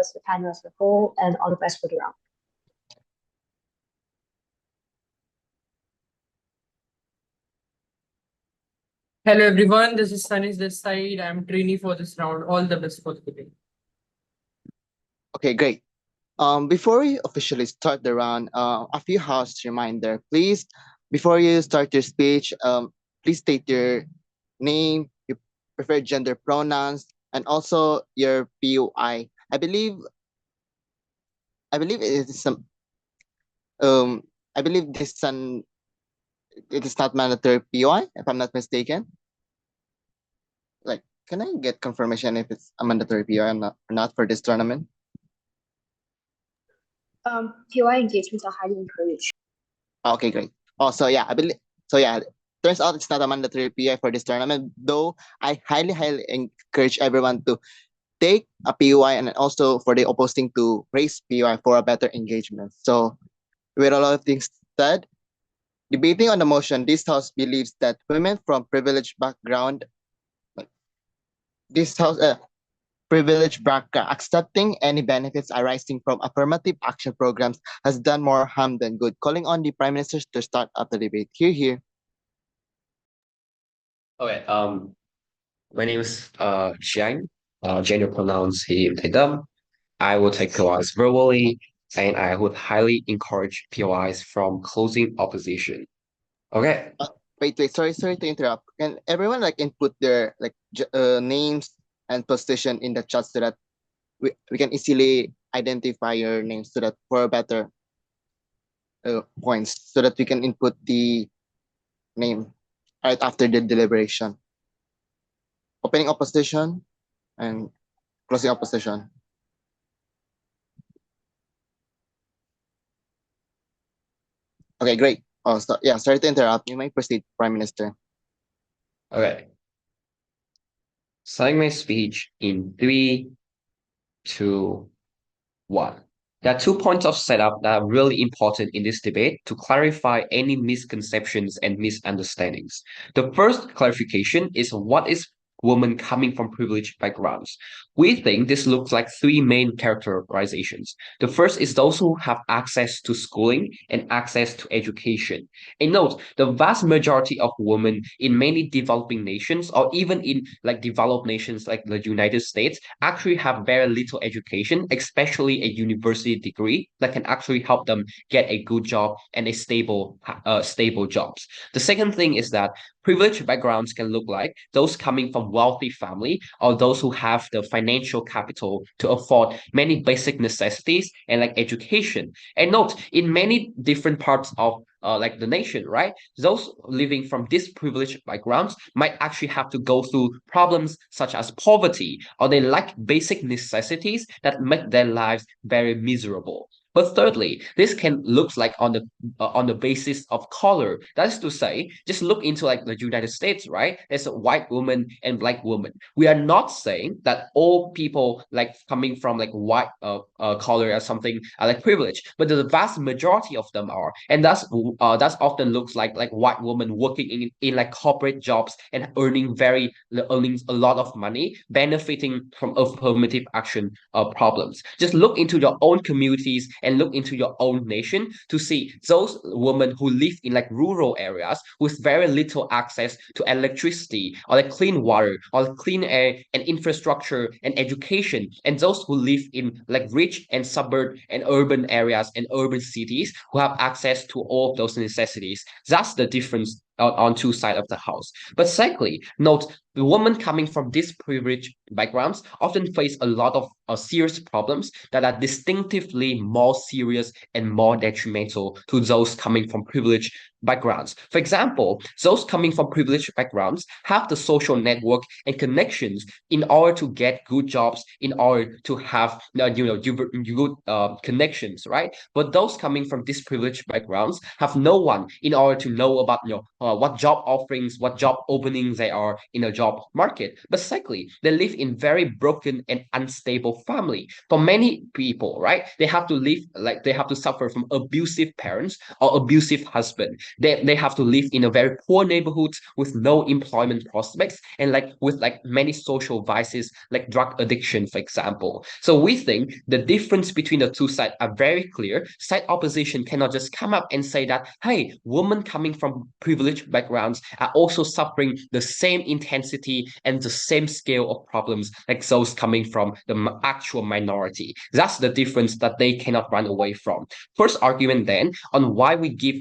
members, the panel as a whole, and all the best for the round. Hello everyone, this is Sunny this side. I'm trainee for this round. All the best for the day. Okay, great. Before we officially start the round, a few house reminder. Please, before you start your speech, please state your name, your preferred gender pronouns, and also your PUI. I believe it is some I believe it is not mandatory PUI, if I'm not mistaken. Like, can I get confirmation if it's a mandatory PUI or not for this tournament? POI engagements are highly encouraged. Okay, great. Turns out it's not a mandatory PUI for this tournament, though I highly encourage everyone to take a PUI and also for the opposing to raise PUI for a better engagement. So, with a lot of things said, debating on the motion, this house believes that women from privileged background, this house, privileged background, accepting any benefits arising from affirmative action programs has done more harm than good. Calling on the Prime Minister to start up the debate. Here. Okay, my name is Jiang. Gender pronouns he, they, them. I will take POIs verbally, and I would highly encourage POIs from closing opposition. Okay. Wait. Sorry to interrupt. Can everyone input their names and position in the chat so that we can easily identify your names so that for better points so that we can input the name right after the deliberation. Opening opposition and closing opposition. Okay, great. Sorry to interrupt. You may proceed, Prime Minister. Okay. Starting my speech in 3, 2, 1. There are 2 points of setup that are really important in this debate to clarify any misconceptions and misunderstandings. The first clarification is what is women coming from privileged backgrounds. We think this looks like 3 main characterizations. The first is those who have access to schooling and access to education. And note, the vast majority of women in many developing nations or even in developed nations like the United States actually have very little education, especially a university degree that can actually help them get a good job and a stable jobs. The second thing is that privileged backgrounds can look like those coming from wealthy family or those who have the financial capital to afford many basic necessities and education. And note, in many different parts of the nation, right? Those living from these privileged backgrounds might actually have to go through problems such as poverty, or they lack basic necessities that make their lives very miserable. But thirdly, this can look like on the basis of color. That is to say, just look into the United States, right? There's a white woman and black woman. We are not saying that all people coming from white color or something are privileged, but the vast majority of them are, and that's often looks like white women working in corporate jobs and earning a lot of money, benefiting from affirmative action problems. Just look into your own communities and look into your own nation to see those women who live in rural areas with very little access to electricity or clean water or clean air and infrastructure and education, and those who live in rich and suburban and urban areas and urban cities who have access to all of those necessities. That's the difference on 2 sides of the house. But secondly, note the women coming from these privileged backgrounds often face a lot of serious problems that are distinctively more serious and more detrimental to those coming from privileged backgrounds. For example, those coming from privileged backgrounds have the social network and connections in order to get good jobs, in order to have good connections, right? But those coming from disadvantaged backgrounds have no one in order to know about what job offerings, what job openings they are in a job market. But secondly, they live in very broken and unstable family. For many people, right, they have to live they have to suffer from abusive parents or abusive husband. They have to live in a very poor neighborhoods with no employment prospects and like with like many social vices like drug addiction, for example. So we think the difference between the two sides are very clear. Side opposition cannot just come up and say that, hey, women coming from privileged backgrounds are also suffering the same intensity and the same scale of problems like those coming from the actual minority. That's the difference that they cannot run away from. First argument then on why we give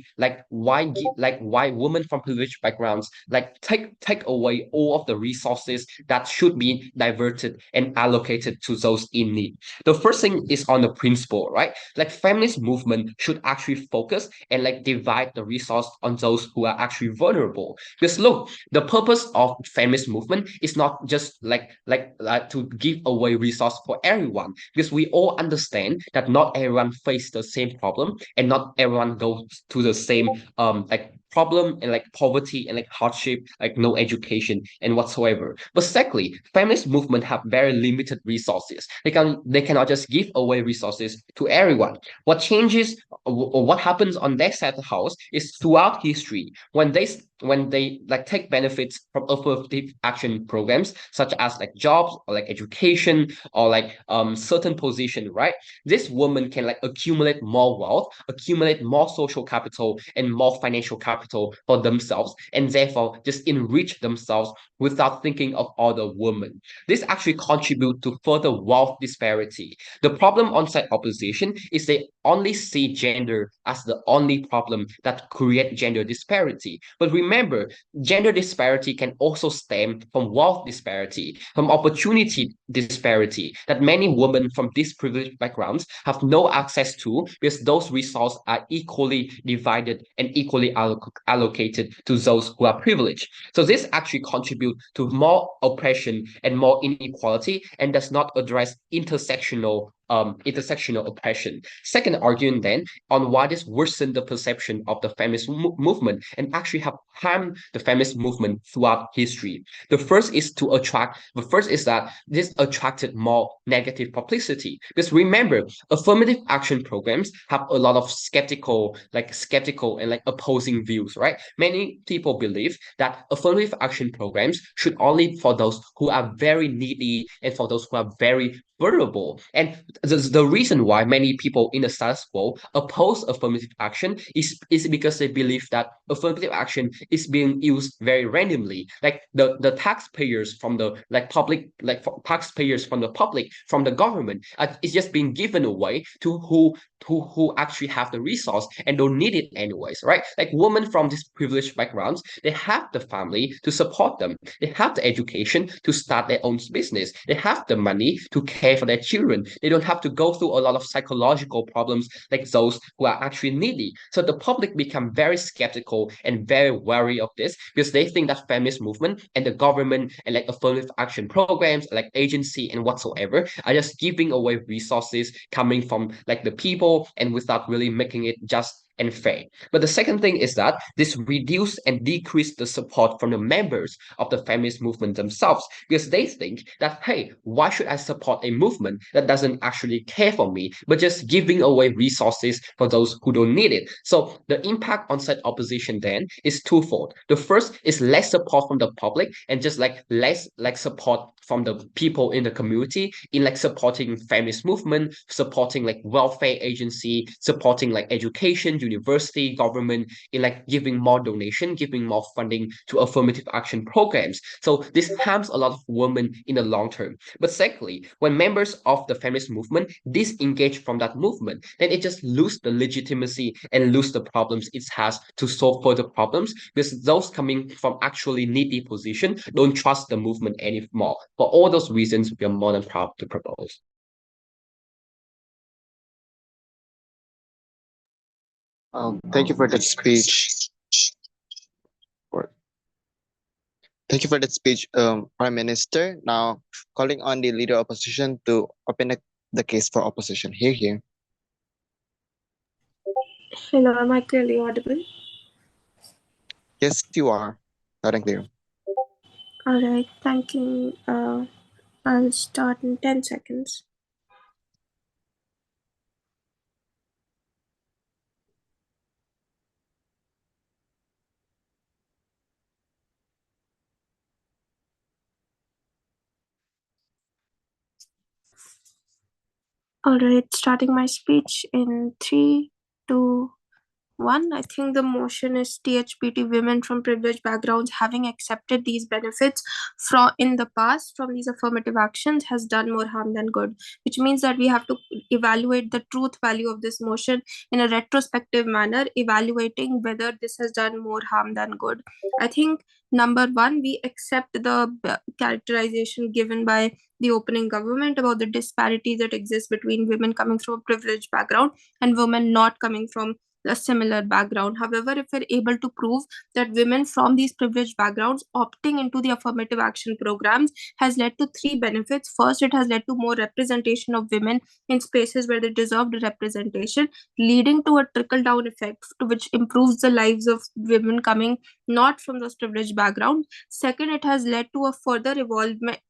why women from privileged backgrounds like take away all of the resources that should be diverted and allocated to those in need. The first thing is on the principle, right? Like feminist movement should actually focus and like divide the resource on those who are actually vulnerable. Because look, the purpose of feminist movement is not just to give away resource for everyone, because we all understand that not everyone face the same problem and not everyone goes to the same like problem and like poverty and like hardship, like no education and whatsoever. But secondly, feminist movement have very limited resources. They cannot just give away resources to everyone. What changes or what happens on their side of the house is throughout history when they like take benefits from affirmative action programs such as like jobs or like education or like certain position, right? This woman can like accumulate more wealth, accumulate more social capital and more financial capital for themselves, and therefore just enrich themselves without thinking of other women. This actually contribute to further wealth disparity. The problem on side opposition is they only see gender as the only problem that create gender disparity. But remember, gender disparity can also stem from wealth disparity, from opportunity disparity that many women from privileged backgrounds have no access to, because those resources are equally divided and equally allocated to those who are privileged. So this actually contributes to more oppression and more inequality and does not address intersectional oppression. Second argument then on why this worsened the perception of the feminist movement and actually have harmed the feminist movement throughout history. The first is that this attracted more negative publicity. Because remember, affirmative action programs have a lot of skeptical and like opposing views, right? Many people believe that affirmative action programs should only for those who are very needy and for those who are very vulnerable. And the reason why many people in the status quo oppose affirmative action is because they believe that affirmative action is being used very randomly. Like the taxpayers from the like public, like taxpayers from the public, from the government, is just being given away to who actually have the resource and don't need it anyways, right? Like women from these privileged backgrounds, they have the family to support them. They have the education to start their own business. They have the money to care for their children. They don't have to go through a lot of psychological problems like those who are actually needy. So the public become very skeptical and very wary of this because they think that feminist movement and the government and like affirmative action programs, like agency and whatsoever, are just giving away resources coming from like the people and without really making it just and fair. But the second thing is that this reduced and decreased the support from the members of the feminist movement themselves, because they think that, hey, why should I support a movement that doesn't actually care for me, but just giving away resources for those who don't need it? So the impact on such opposition then is twofold. The first is less support from the public and just like less like support from the people in the community in like supporting feminist movement, supporting like welfare agency, supporting like education, university, government, in like giving more donation, giving more funding to affirmative action programs. So this harms a lot of women in the long term. But secondly, when members of the feminist movement disengage from that movement, then it just lose the legitimacy and lose the problems it has to solve further problems, because those coming from actually needy position don't trust the movement anymore. For all those reasons, we are more than proud to propose. Thank you for that speech. Thank you for that speech, Prime Minister. Now, calling on the leader of opposition to open the case for opposition. Here. Hello, am I clearly audible? Yes, you are. Loud and clear. All right, thank you. I'll start in 10 seconds. All right, starting my speech in 3, 2, 1. I think the motion is THBT, women from privileged backgrounds having accepted these benefits in the past from these affirmative actions has done more harm than good, which means that we have to evaluate the truth value of this motion in a retrospective manner, evaluating whether this has done more harm than good. I think number one, we accept the characterization given by the opening government about the disparities that exist between women coming from a privileged background and women not coming from a similar background. However, if we're able to prove that women from these privileged backgrounds opting into the affirmative action programs has led to three benefits. First, it has led to more representation of women in spaces where they deserved representation, leading to a trickle-down effect which improves the lives of women coming not from those privileged backgrounds. Second, it has led to a further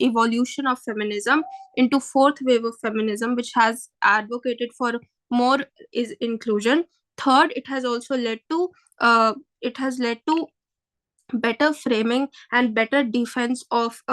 evolution of feminism into fourth wave of feminism, which has advocated for more is inclusion. Third, it has also led to better framing and better defense of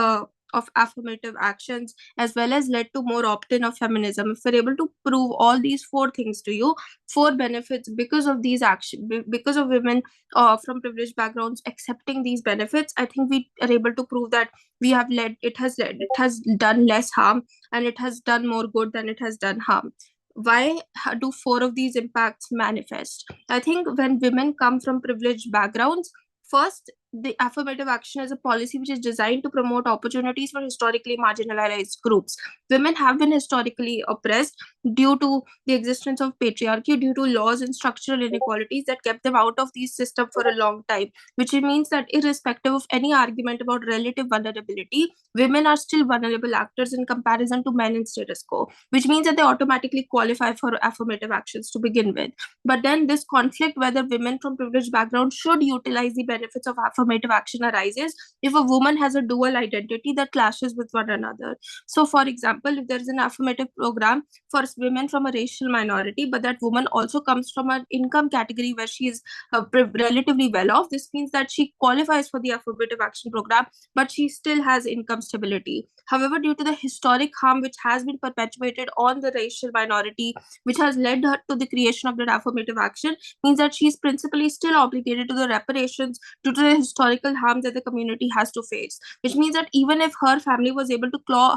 affirmative actions, as well as led to more opt-in of feminism. If we're able to prove all these four things to you, four benefits because of these action, because of women from privileged backgrounds accepting these benefits, I think we are able to prove that it has done less harm and it has done more good than it has done harm. Why do four of these impacts manifest? I think when women come from privileged backgrounds, first, the affirmative action is a policy which is designed to promote opportunities for historically marginalized groups. Women have been historically oppressed due to the existence of patriarchy, due to laws and structural inequalities that kept them out of these systems for a long time, which means that irrespective of any argument about relative vulnerability, women are still vulnerable actors in comparison to men in status quo, which means that they automatically qualify for affirmative actions to begin with. But then this conflict whether women from privileged backgrounds should utilize the benefits of affirmative action arises if a woman has a dual identity that clashes with one another. So, for example, if there is an affirmative program for women from a racial minority, but that woman also comes from an income category where she is relatively well off, this means that she qualifies for the affirmative action program, but she still has income stability. However, due to the historic harm which has been perpetuated on the racial minority, which has led her to the creation of that affirmative action, means that she is principally still obligated to the reparations due to the historical harm that the community has to face. Which means that even if her family was able to claw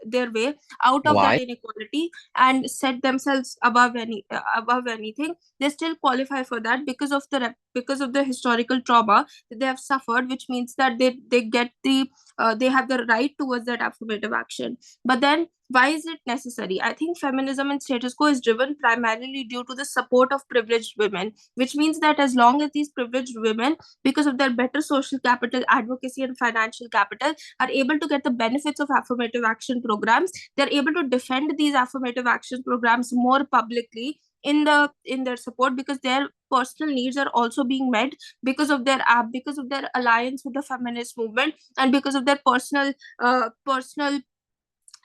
their way out of Why? that inequality and set themselves above anything, they still qualify for that because of the historical trauma that they have suffered, which means that they have the right towards that affirmative action. But then why is it necessary? I think feminism and status quo is driven primarily due to the support of privileged women, which means that as long as these privileged women, because of their better social capital, advocacy, and financial capital, are able to get the benefits of affirmative action programs, they're able to defend these affirmative action programs more publicly in their support, because their personal needs are also being met because of their alliance with the feminist movement, and because of their personal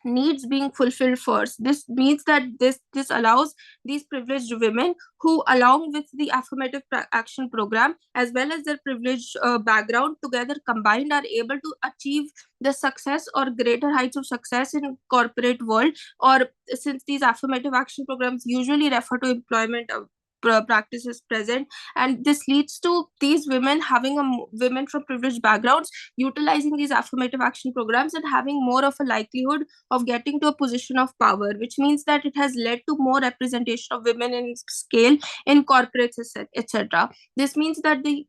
needs being fulfilled first. This means that this allows these privileged women who, along with the affirmative action program as well as their privileged background together combined, are able to achieve the success or greater heights of success in corporate world. Or since these affirmative action programs usually refer to employment practices present, and this leads to these women women from privileged backgrounds utilizing these affirmative action programs and having more of a likelihood of getting to a position of power, which means that it has led to more representation of women in scale in corporates, etc. This means that the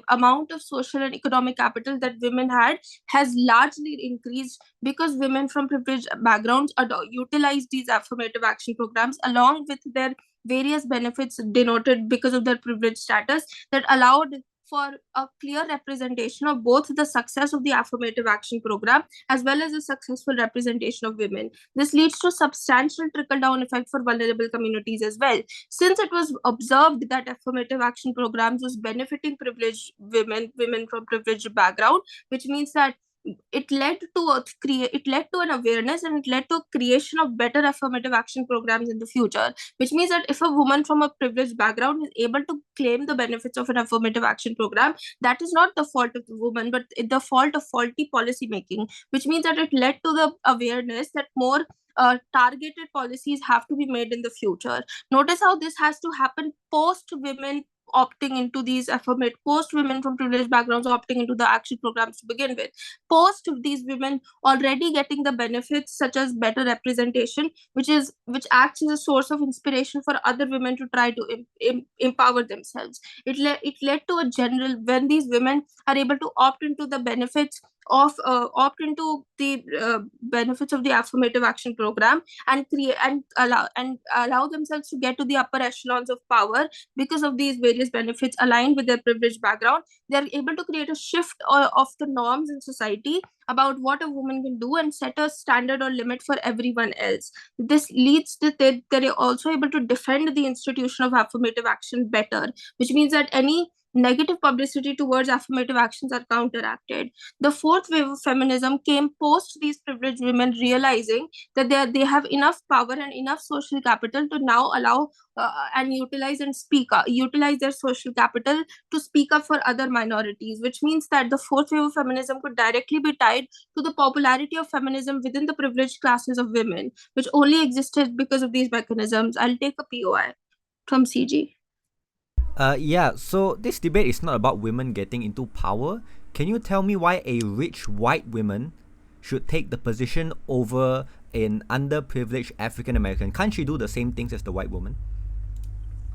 amount of social and economic capital that women had has largely increased because women from privileged backgrounds utilize these affirmative action programs along with their various benefits denoted because of their privileged status, that allowed for a clear representation of both the success of the affirmative action program as well as the successful representation of women. This leads to substantial trickle-down effect for vulnerable communities as well. Since it was observed that affirmative action programs was benefiting privileged women from privileged background, which means that it led to an awareness, and it led to creation of better affirmative action programs in the future, which means that if a woman from a privileged background is able to claim the benefits of an affirmative action program, that is not the fault of the woman, but the fault of faulty policy making, which means that it led to the awareness that more targeted policies have to be made in the future. Notice how this has to happen post women opting into these affirmative, post women from privileged backgrounds opting into the action programs to begin with, post these women already getting the benefits such as better representation, which acts as a source of inspiration for other women to try to empower themselves. It led to a general, when these women are able to opt into the benefits of benefits of the affirmative action program and create and allow themselves to get to the upper echelons of power because of these various benefits aligned with their privileged background, they are able to create a shift of the norms in society about what a woman can do and set a standard or limit for everyone else. This leads to they're also able to defend the institution of affirmative action better, which means that any negative publicity towards affirmative actions are counteracted. The fourth wave of feminism came post these privileged women realizing that they have enough power and enough social capital to now allow and utilize their social capital to speak up for other minorities, which means that the fourth wave of feminism could directly be tied to the popularity of feminism within the privileged classes of women, which only existed because of these mechanisms. I'll take a POI from CG. Yeah, so this debate is not about women getting into power. Can you tell me why a rich white woman should take the position over an underprivileged African American? Can't she do the same things as the white woman?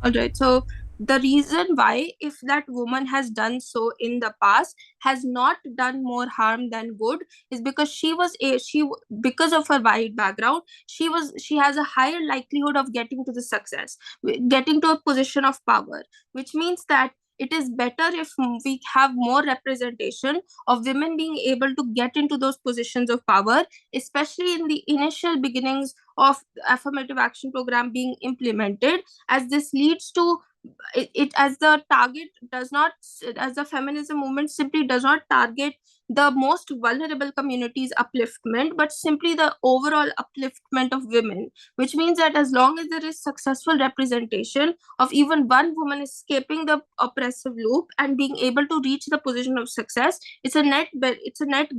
All right, so the reason why, if that woman has done so in the past, has not done more harm than good, is because because of her white background, she has a higher likelihood of getting to the success, getting to a position of power, which means that it is better if we have more representation of women being able to get into those positions of power, especially in the initial beginnings of affirmative action program being implemented, as this leads to it as the target does not, as the feminism movement simply does not target the most vulnerable communities upliftment, but simply the overall upliftment of women, which means that as long as there is successful representation of even one woman escaping the oppressive loop and being able to reach the position of success, it's a net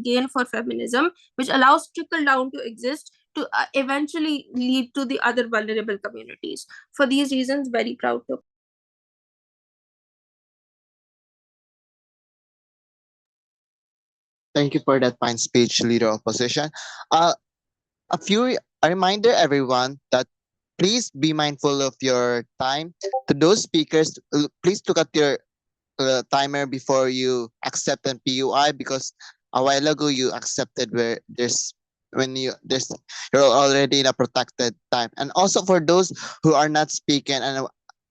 gain for feminism, which allows trickle down to exist to eventually lead to the other vulnerable communities. For these reasons, very proud to. Thank you for that fine speech, leader of opposition. A reminder, everyone, that please be mindful of your time. To those speakers, please look at your timer before you accept an PUI, because a while ago you accepted where you're already in a protected time. And also for those who are not speaking and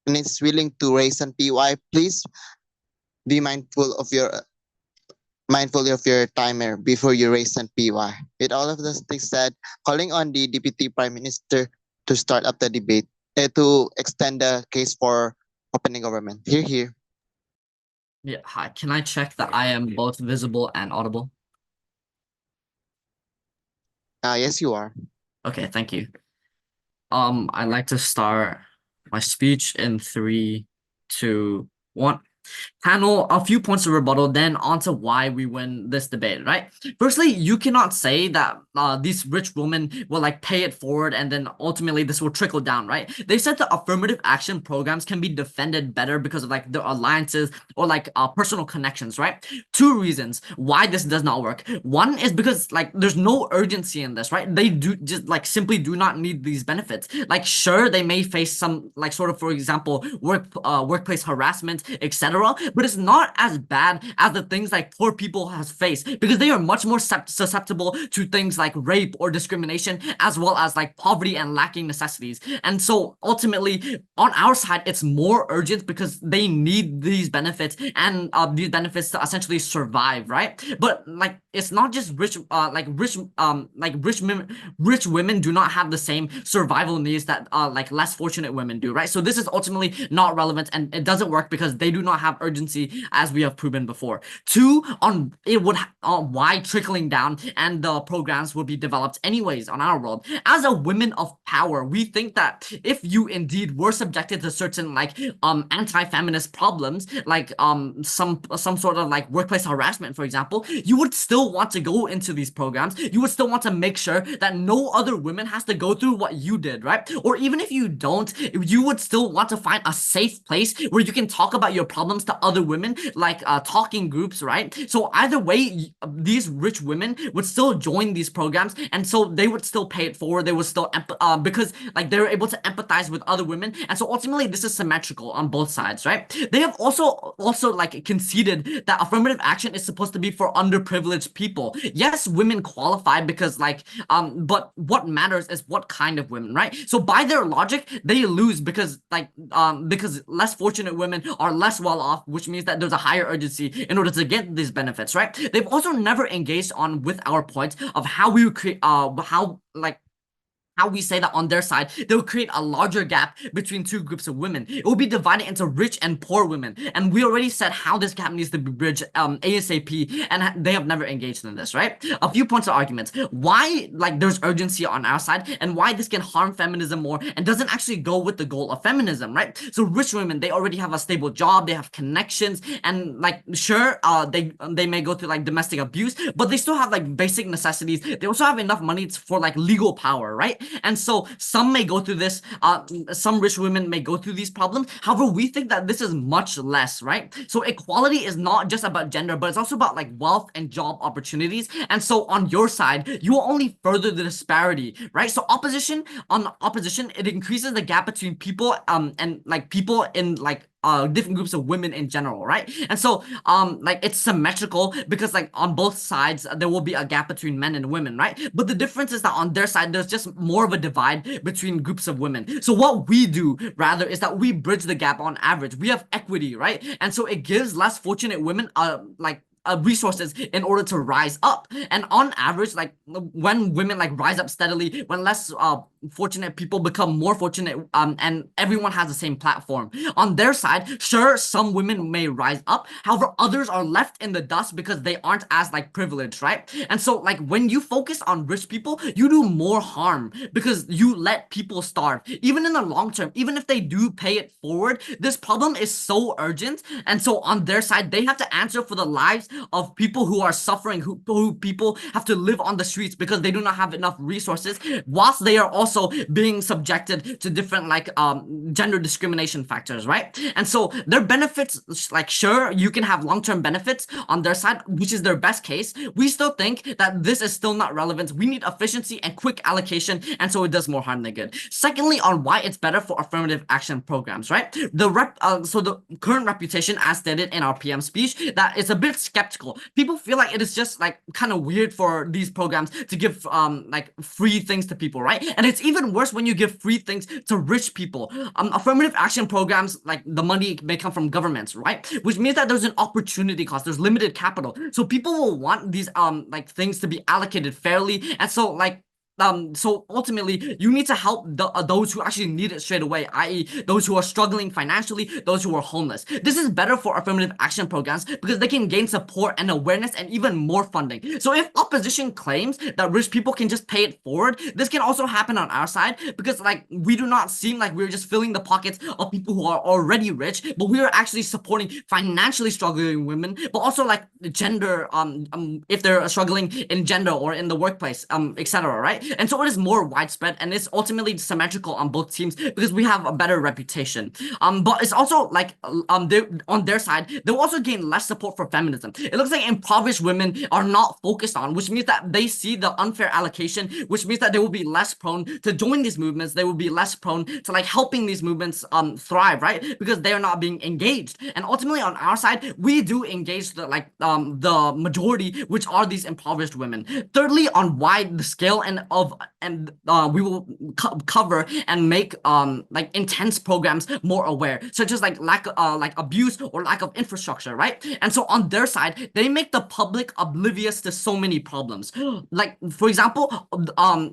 is willing to raise an PUI, please be mindful of your timer before you raise an PY. With all of this things said, calling on the Deputy Prime Minister to start up the debate, to extend the case for opening government. Here. Yeah, hi. Can I check that I am both visible and audible? Yes, you are. Okay, thank you. I'd like to start my speech in 3, 2, 1. Panel, a few points of rebuttal, then on to why we win this debate, right? Firstly, you cannot say that these rich women will like pay it forward and then ultimately this will trickle down, right? They said the affirmative action programs can be defended better because of like the alliances or like personal connections, right? 2 reasons why this does not work. One is because like there's no urgency in this, right? They do just like simply do not need these benefits. Like sure, they may face some like sort of, for example, workplace harassment, etc. But it's not as bad as the things like poor people has faced, because they are much more susceptible to things like rape or discrimination, as well as like poverty and lacking necessities. And so ultimately on our side, it's more urgent because they need these benefits and these benefits to essentially survive, right? But like it's not just rich women do not have the same survival needs that like less fortunate women do, right? So this is ultimately not relevant and it doesn't work because they do not have urgency, as we have proven before. Two, on it would why trickling down and the programs will be developed anyways on our world. As a women of power, we think that if you indeed were subjected to certain like anti-feminist problems, like some sort of like workplace harassment, for example, you would still want to go into these programs. You would still want to make sure that no other women has to go through what you did, right? Or even if you don't, you would still want to find a safe place where you can talk about your problems to other women, like talking groups, right? So either way, these rich women would still join these programs, and so they would still pay it forward. They would still because like they're able to empathize with other women, and so ultimately this is symmetrical on both sides, right? They have also like conceded that affirmative action is supposed to be for underprivileged people. Yes, women qualify because like but what matters is what kind of women, right? So by their logic, they lose because like because less fortunate women are less well off, which means that there's a higher urgency in order to get these benefits, right? They've also never engaged on with our point of how we would create how we say that on their side, they will create a larger gap between two groups of women. It will be divided into rich and poor women. And we already said how this gap needs to be bridged ASAP, and they have never engaged in this, right? A few points of arguments. Why like there's urgency on our side, and why this can harm feminism more and doesn't actually go with the goal of feminism, right? So rich women, they already have a stable job, they have connections, and like sure, they may go through like domestic abuse, but they still have like basic necessities. They also have enough money for like legal power, right? And so some may go through this, some rich women may go through these problems. However, we think that this is much less, right? So equality is not just about gender, but it's also about like wealth and job opportunities. And so on your side, you will only further the disparity, right? So opposition, it increases the gap between people and like people in like different groups of women in general, right? And so like it's symmetrical because like on both sides there will be a gap between men and women, right? But the difference is that on their side there's just more of a divide between groups of women. So what we do rather is that we bridge the gap on average. We have equity, right? And so it gives less fortunate women resources in order to rise up. And on average, like when women like rise up steadily, when less fortunate people become more fortunate, and everyone has the same platform. On their side, sure, some women may rise up, however, others are left in the dust because they aren't as like privileged, right? And so like when you focus on rich people, you do more harm because you let people starve. Even in the long term, even if they do pay it forward, this problem is so urgent. And so on their side, they have to answer for the lives of people who are suffering, who people have to live on the streets because they do not have enough resources, whilst they are also being subjected to different like gender discrimination factors, right? And so their benefits, like sure, you can have long-term benefits on their side, which is their best case. We still think that this is still not relevant. We need efficiency and quick allocation, and so it does more harm than good. Secondly, on why it's better for affirmative action programs, right? So the current reputation, as stated in our PM speech, that it's a bit skeptical. People feel like it is just like kind of weird for these programs to give like free things to people, right? And it's even worse when you give free things to rich people. Affirmative action programs, like the money may come from governments, right? Which means that there's an opportunity cost, there's limited capital. So people will want these like things to be allocated fairly. And so like so ultimately, you need to help those who actually need it straight away, i.e. those who are struggling financially, those who are homeless. This is better for affirmative action programs because they can gain support and awareness and even more funding. So if opposition claims that rich people can just pay it forward, this can also happen on our side because like we do not seem like we're just filling the pockets of people who are already rich, but we are actually supporting financially struggling women, but also like gender, if they're struggling in gender or in the workplace, etc., right? And so it is more widespread, and it's ultimately symmetrical on both teams because we have a better reputation. But it's also like on their side, they will also gain less support for feminism. It looks like impoverished women are not focused on, which means that they see the unfair allocation, which means that they will be less prone to join these movements. They will be less prone to like helping these movements thrive, right? Because they are not being engaged. And ultimately on our side, we do engage the majority, which are these impoverished women. Thirdly, on why the scale and of and we will cover and make like intense programs more aware, such as like lack like abuse or lack of infrastructure, right? And so on their side, they make the public oblivious to so many problems. Like for example,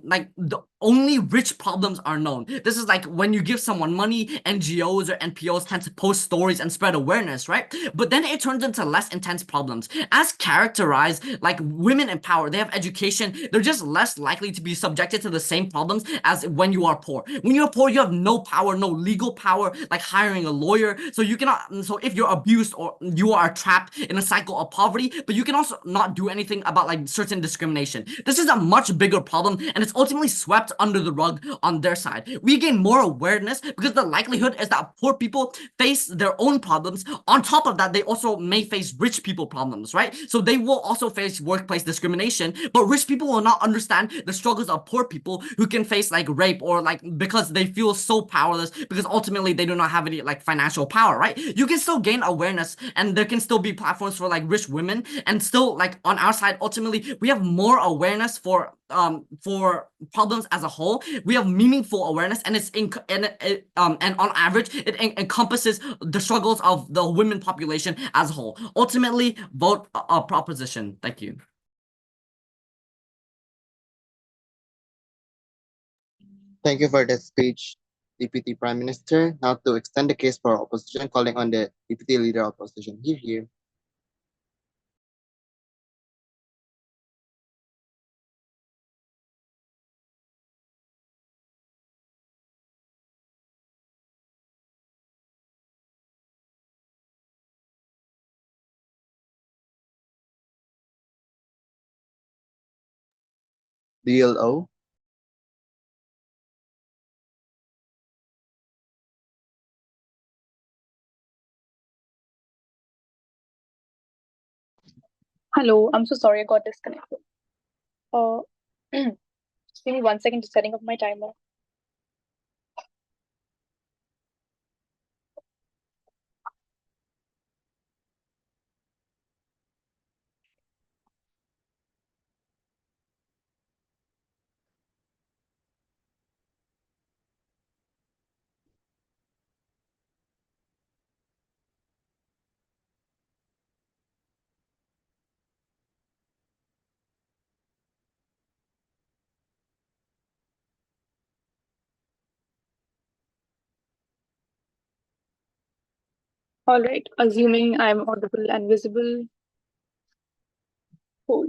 like the only rich problems are known. This is like when you give someone money, NGOs or NPOs tend to post stories and spread awareness, right? But then it turns into less intense problems. As characterized, like women in power, they have education, they're just less likely to be subjected to the same problems as when you are poor. When you're poor, you have no power, no legal power, like hiring a lawyer. So you cannot, so if you're abused or you are trapped in a cycle of poverty, but you can also not do anything about like certain discrimination. This is a much bigger problem, and it's ultimately swept under the rug on their side. We gain more awareness because the likelihood is that poor people face their own problems. On top of that, they also may face rich people problems, right? So they will also face workplace discrimination, but rich people will not understand the struggles of poor people who can face like rape or like because they feel so powerless because ultimately they do not have any like financial power, right? You can still gain awareness and there can still be platforms for like rich women, and still like on our side, ultimately we have more awareness for problems as a whole. We have meaningful awareness, and it's and on average it encompasses the struggles of the women population as a whole. Ultimately, vote a proposition. Thank you. Thank you for that speech, Deputy Prime Minister. Now to extend the case for opposition, calling on the Deputy Leader of Opposition. Here. DLO. Hello, I'm so sorry I got disconnected. Just give me 1 second to setting up my timer. All right, assuming I'm audible and visible. Cool.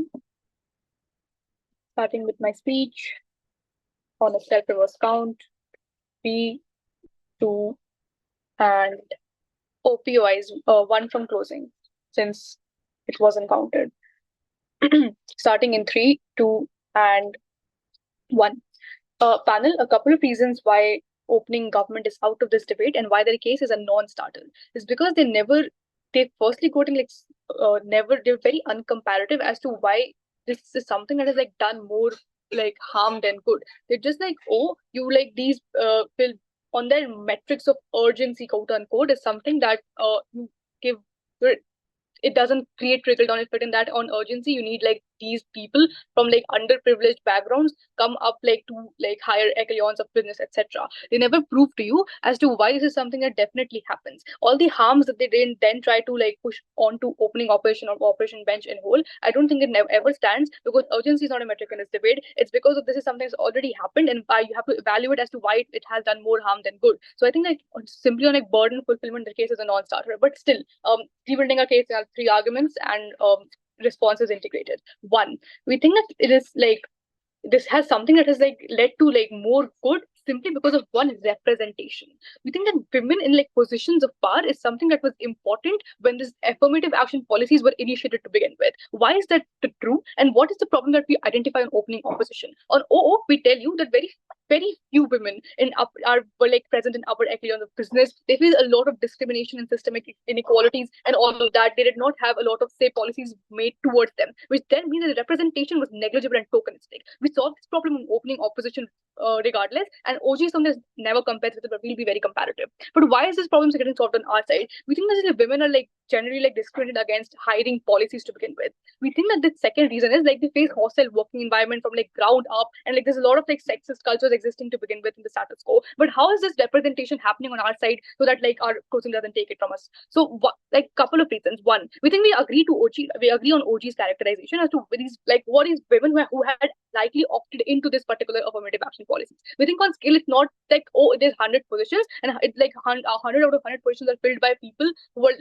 Starting with my speech on a self-reverse count. 3, 2, and OPOIs, one from closing, since it wasn't counted. Starting in 3, 2, and 1. Panel, a couple of reasons why opening government is out of this debate and why their case is a non-starter is because they firstly quoting like they're very uncomparative as to why this is something that has like done more like harm than good. They're just like, oh, you like these will on their metrics of urgency, quote unquote, is something that you give. It doesn't create trickle down effect in that on urgency. You need like these people from like underprivileged backgrounds come up like to like higher echelons of business, etc. They never prove to you as to why this is something that definitely happens. All the harms that they didn't then try to like push onto opening operation or operation bench in whole, I don't think it ever stands, because urgency is not a metric in this debate. It's because of this is something that's already happened, and you have to evaluate as to why it has done more harm than good. So I think like simply on like burden fulfillment, the case is a non-starter. But still, rebuilding our case, 3 arguments and responses integrated. 1, we think that it is like this has something that has like led to like more good simply because of one representation. We think that women in like positions of power is something that was important when this affirmative action policies were initiated to begin with. Why is that true? And what is the problem that we identify on opening opposition? On OO, we tell you that very few women were like present in upper echelons of business. They face a lot of discrimination and systemic inequalities and all of that. They did not have a lot of say policies made towards them, which then means that the representation was negligible and tokenistic. We solved this problem in opening opposition regardless, and OG is something that's never competitive, but will be very comparative. But why is this problem getting solved on our side? We think that women are like generally like discriminated against hiring policies to begin with. We think that the second reason is like they face hostile working environment from like ground up, and like there's a lot of like sexist cultures existing to begin with in the status quo. But how is this representation happening on our side so that like our coaching doesn't take it from us? So like couple of reasons. One, we think we agree on OG's characterization as to these like what is women who had likely opted into this particular affirmative action policies. We think on scale it's not like, oh, there's 100 positions and it's like 100 out of 100 positions are filled by people who were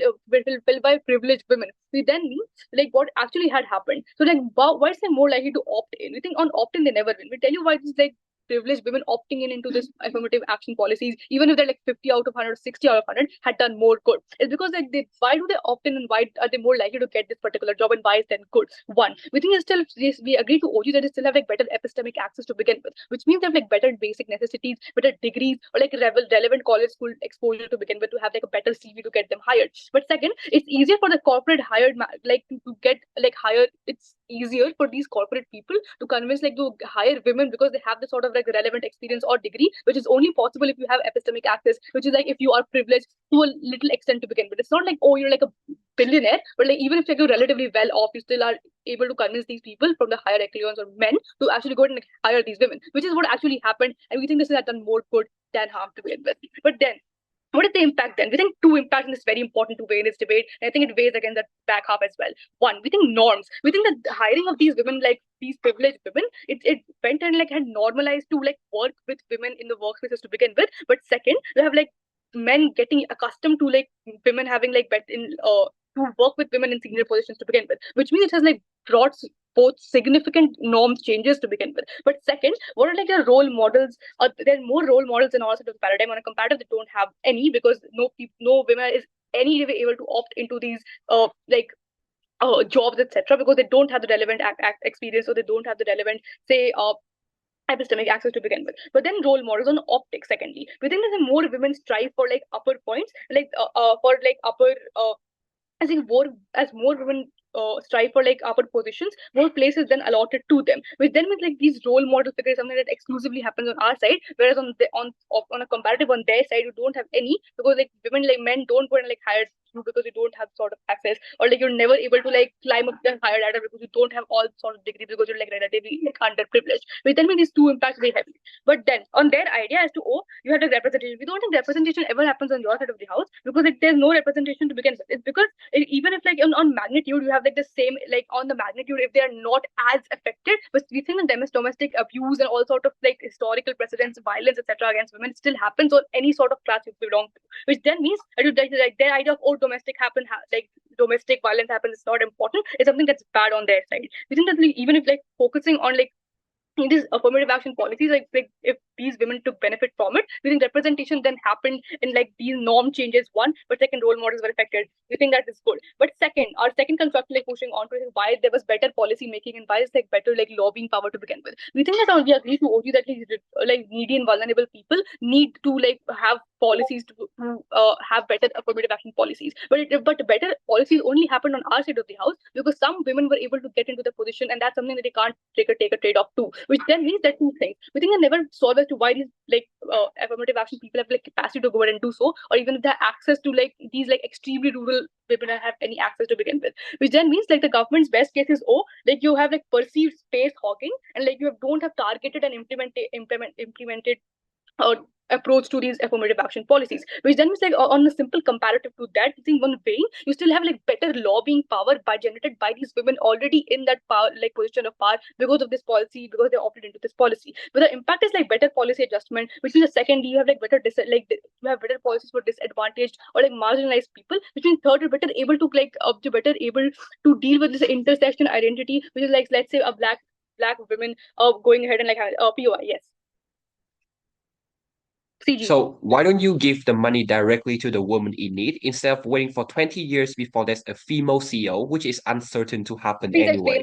filled by privileged women. We then mean like what actually had happened. So like why is they more likely to opt in? We think on opt in they never win. We tell you why this is like privileged women opting in into this affirmative action policies, even if they're like 50 out of 100, 60 out of 100, had done more good. It's because like why do they opt in and why are they more likely to get this particular job and why is that good? One, we think it's still, we agree to OG that they still have like better epistemic access to begin with, which means they have like better basic necessities, better degrees, or like relevant college school exposure to begin with to have like a better CV to get them hired. But second, it's easier for the corporate hired like to get like hired. It's easier for these corporate people to convince like to hire women because they have this sort of like relevant experience or degree, which is only possible if you have epistemic access, which is like if you are privileged to a little extent to begin with. It's not like, oh, you're like a billionaire, but like even if like you're relatively well off, you still are able to convince these people from the higher echelons or men to actually go and like, hire these women, which is what actually happened. And we think this has done more good than harm to begin with. But then what is the impact then? We think two impacts is very important to weigh in this debate. And I think it weighs against that back half as well. One, we think norms. We think that the hiring of these women, like these privileged women, it went and like had normalized to like work with women in the workspaces to begin with. But second, we have like men getting accustomed to like women having like to work with women in senior positions to begin with, which means it has like brought both significant norm changes to begin with. But second, what are like the role models? There are more role models in our sort of paradigm. On a comparative, they don't have any because no women is any way able to opt into these jobs, etc., because they don't have the relevant experience or they don't have the relevant, say, epistemic access to begin with. But then role models on optics, secondly. We think that the more women strive for like upper points, like for like upper I think as more women strive for like upper positions, more places then allotted to them, which then means like these role model figures something that exclusively happens on our side, whereas on a comparative on their side you don't have any, because like women like men don't go and like hire you because you don't have sort of access, or like you're never able to like climb up the higher ladder because you don't have all sort of degrees because you're like relatively like underprivileged. Which then means these two impacts very heavily. But then on their idea as to, oh, you have the representation. We don't think representation ever happens on your side of the house because like, there's no representation to begin with. It's because even if like on magnitude you have like the same, like on the magnitude if they are not as affected, but we think that domestic abuse and all sort of like historical precedents, violence, etc. against women still happens on any sort of class you belong to, which then means like their idea of, oh, domestic violence happens, it's not important, it's something that's bad on their side. We think that like, even if like focusing on like in these affirmative action policies, like if these women took benefit from it, we think representation then happened in like these norm changes, one, but second, role models were affected. We think that is good. But second, our second construct, like pushing on to is why there was better policy making and why is like better like lobbying power to begin with. We think that we agree to OG that like needy and vulnerable people need to like have policies to have better affirmative action policies. But better policies only happened on our side of the house because some women were able to get into the position, and that's something that they can't take a trade-off to. Which then means that two things. We think they never solve as to why these like affirmative action people have like capacity to go ahead and do so, or even if they have access to like these like extremely rural women have any access to begin with. Which then means like the government's best case is, oh, like you have like perceived space hogging and like you don't have targeted and implemented approach to these affirmative action policies, which then is like on a simple comparative to that, I think one way you still have like better lobbying power generated by these women already in that power, like position of power because of this policy, because they opted into this policy. But the impact is like better policy adjustment, which means secondly you have like you have better policies for disadvantaged or like marginalized people, which means third you're better able to deal with this intersection identity, which is like, let's say a black women going ahead and like POI. Yes. CG. So why don't you give the money directly to the woman in need instead of waiting for 20 years before there's a female CEO, which is uncertain to happen Please anyway?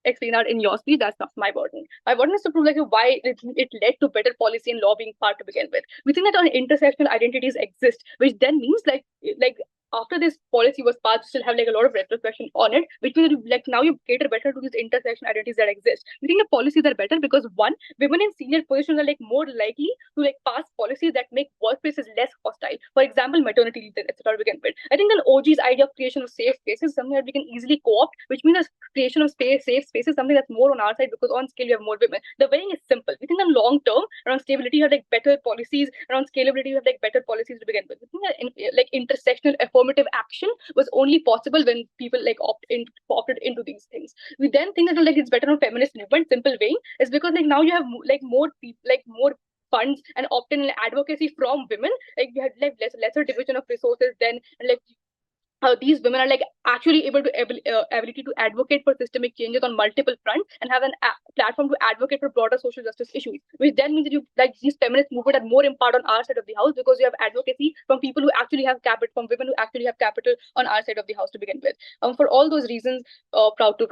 explain that in your speech. That's not my burden. My burden is to prove like why it led to better policy and lobbying part to begin with. We think that intersectional identities exist, which then means like after this policy was passed, you still have like a lot of retrospection on it, which means like now you cater better to these intersection identities that exist. We think the policies are better because one, women in senior positions are like more likely to like pass policies that make workplaces less hostile. For example, maternity leave, etc. We can build. I think the OG's idea of creation of safe spaces is something that we can easily co-opt, which means the creation of safe spaces is something that's more on our side because on scale we have more women. The weighing is simple. We think in long term around stability you have like better policies, around scalability you have like better policies to begin with. We think that like intersectional affirmative action was only possible when people like opted into these things. We then think that like it's better on feminist movement. Simple weighing is because like now you have like more people, like more funds and opt-in advocacy from women. Like we had like lesser division of resources then, and like these women are like actually able to ability to advocate for systemic changes on multiple fronts and have an platform to advocate for broader social justice issues, which then means that you like these feminist movement are more empowered on our side of the house because you have advocacy from people who actually have capital, from women who actually have capital on our side of the house to begin with. For all those reasons, proud to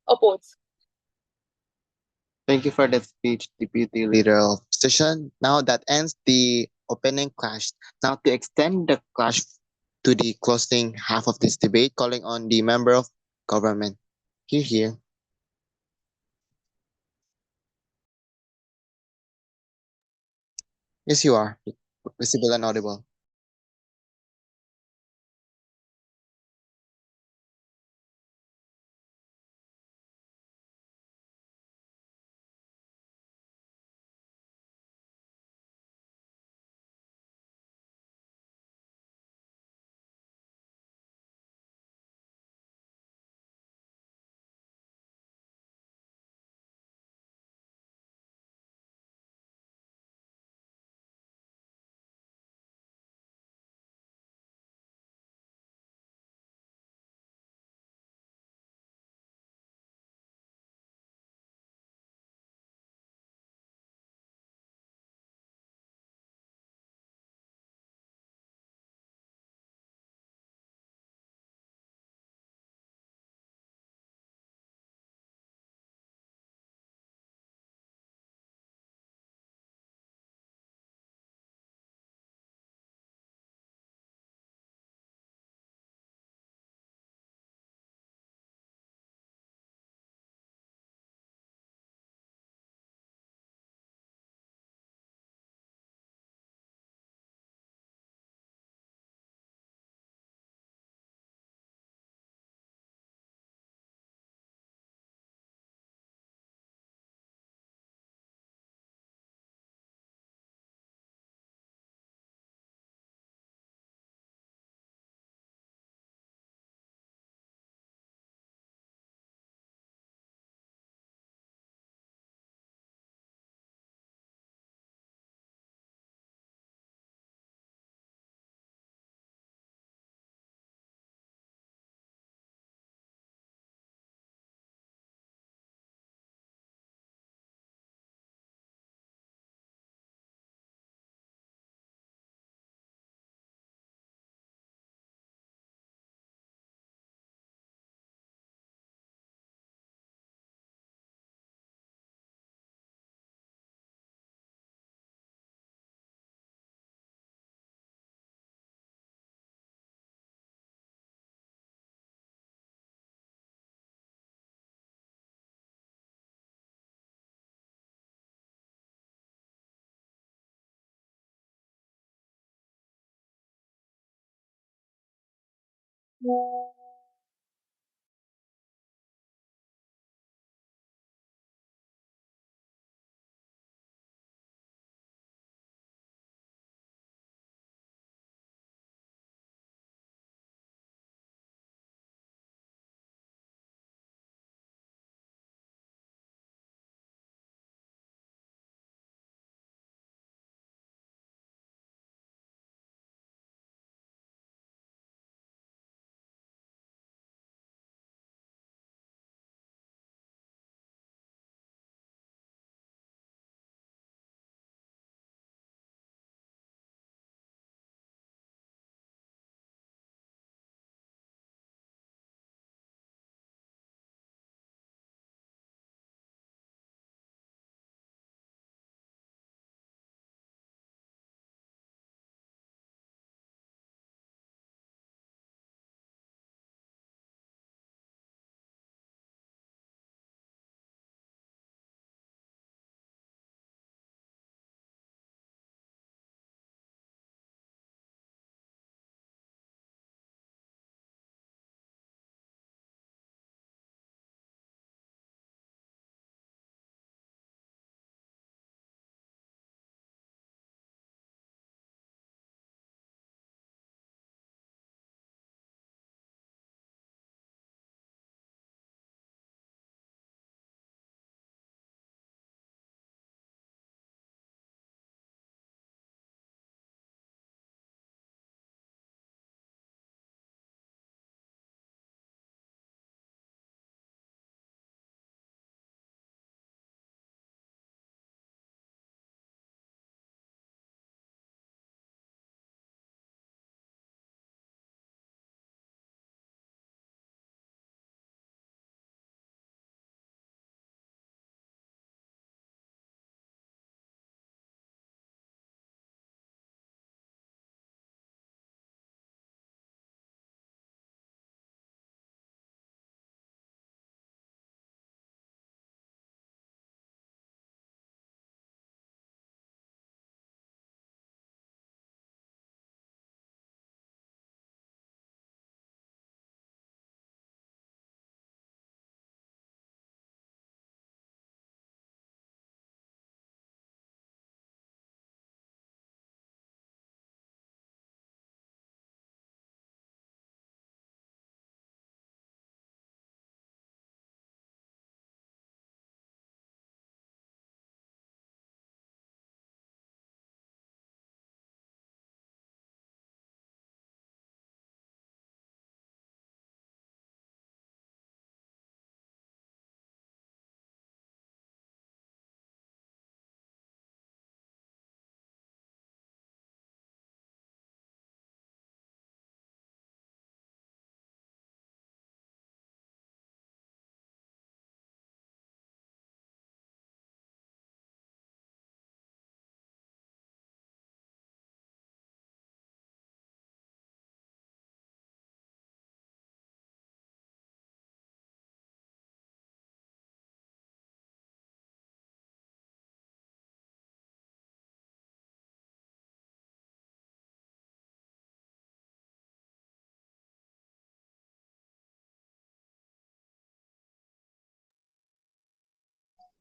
oppose. Thank you for that speech, Deputy Leader of Session. Now that ends the opening clash. Now to extend the clash to the closing half of this debate, calling on the member of government. Here. Yes, you are. Visible and audible.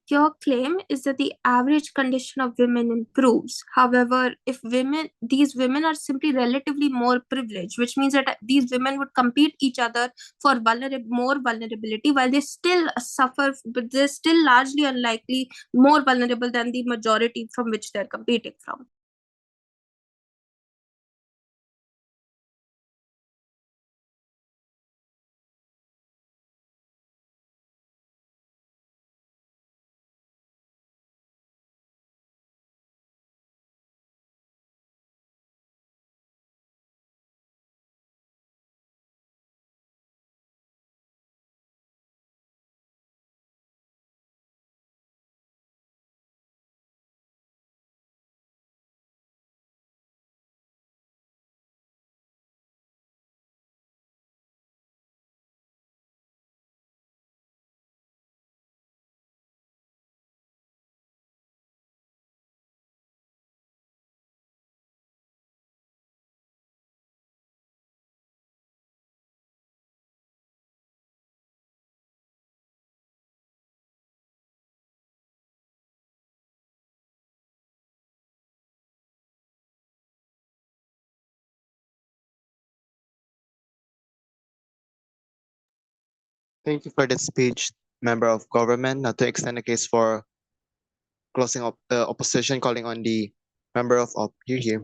Your claim is that the average condition of women improves. However, if these women are simply relatively more privileged, which means that these women would compete each other for more vulnerability, while they still suffer, but they're still largely unlikely more vulnerable than the majority from which they're competing from. Thank you for the speech, member of government. Now to extend the case for closing up the opposition, calling on the member of op here.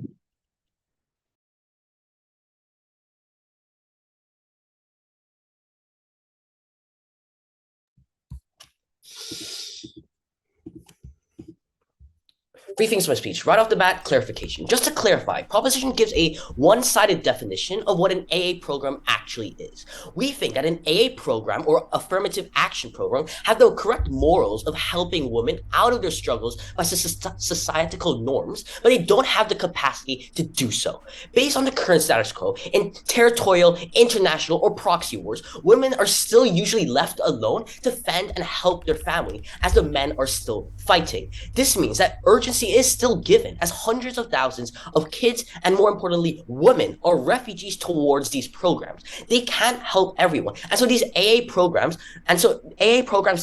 Three things from my speech. Right off the bat, clarification. Just to clarify, proposition gives a one-sided definition of what an AA program actually is. We think that an AA program or affirmative action program have the correct morals of helping women out of their struggles by societal norms, but they don't have the capacity to do so. Based on the current status quo, in territorial, international, or proxy wars, women are still usually left alone to fend and help their family as the men are still fighting. This means that urgency is still given as hundreds of thousands of kids and, more importantly, women are refugees towards these programs. They can't help everyone. And so these AA programs,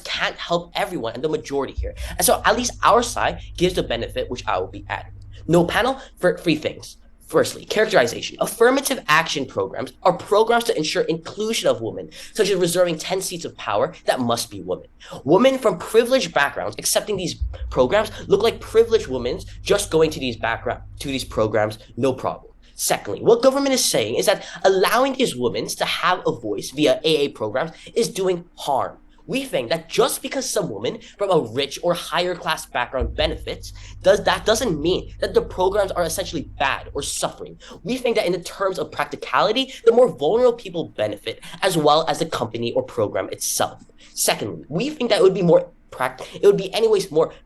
can't help everyone and the majority here. And so at least our side gives the benefit, which I will be adding. No panel for three things. Firstly, characterization. Affirmative action programs are programs to ensure inclusion of women, such as reserving 10 seats of power that must be women. Women from privileged backgrounds accepting these programs look like privileged women just going to these programs, no problem. Secondly, what government is saying is that allowing these women to have a voice via AA programs is doing harm. We think that just because some woman from a rich or higher class background benefits, doesn't mean that the programs are essentially bad or suffering. We think that in the terms of practicality, the more vulnerable people benefit, as well as the company or program itself. Secondly, we think that it would be more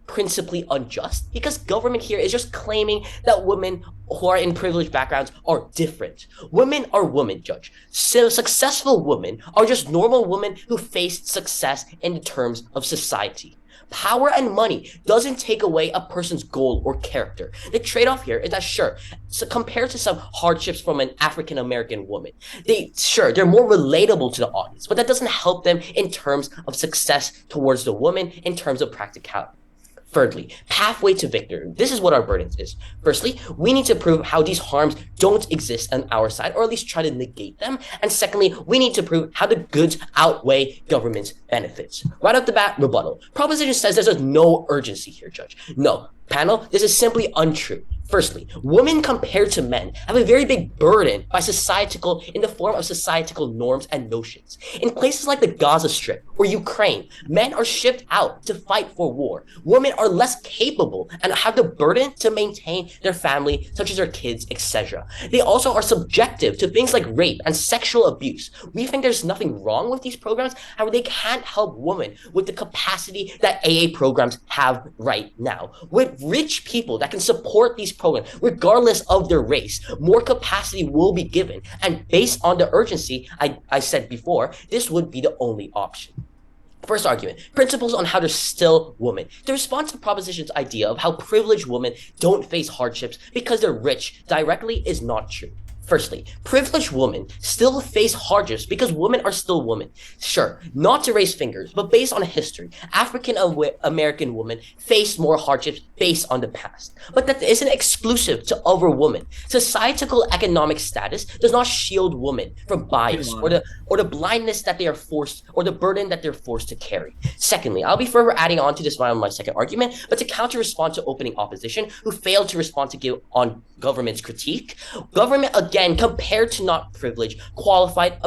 principally unjust because government here is just claiming that women who are in privileged backgrounds are different. Women are women, Judge. So successful women are just normal women who face success in the terms of society. Power and money doesn't take away a person's goal or character. The trade-off here is that so compared to some hardships from an African-American woman, they're more relatable to the audience, but that doesn't help them in terms of success towards the woman in terms of practicality. Thirdly, pathway to victory. This is what our burden is. Firstly, we need to prove how these harms don't exist on our side, or at least try to negate them. And secondly, we need to prove how the goods outweigh government's benefits. Right off the bat, rebuttal. Proposition says there's no urgency here, Judge. No. Panel, this is simply untrue. Firstly, women compared to men have a very big burden in the form of societal norms and notions. In places like the Gaza Strip or Ukraine, men are shipped out to fight for war. Women are less capable and have the burden to maintain their family, such as their kids, etc. They also are subjective to things like rape and sexual abuse. We think there's nothing wrong with these programs, however, they can't help women with the capacity that AA programs have right now. With rich people that can support these programs, regardless of their race, more capacity will be given. And based on the urgency I said before, this would be the only option. First argument, principles on how they're still women. The response to proposition's idea of how privileged women don't face hardships because they're rich directly is not true. Firstly, privileged women still face hardships because women are still women. Sure, not to raise fingers, but based on history, African American women face more hardships based on the past. But that isn't exclusive to other women. Societal economic status does not shield women from bias or the blindness that they are forced or the burden that they're forced to carry. Secondly, I'll be further adding on to this on my second argument, but to counter respond to opening opposition who failed to respond to give on government's critique. Government, again, compared to not privileged, qualified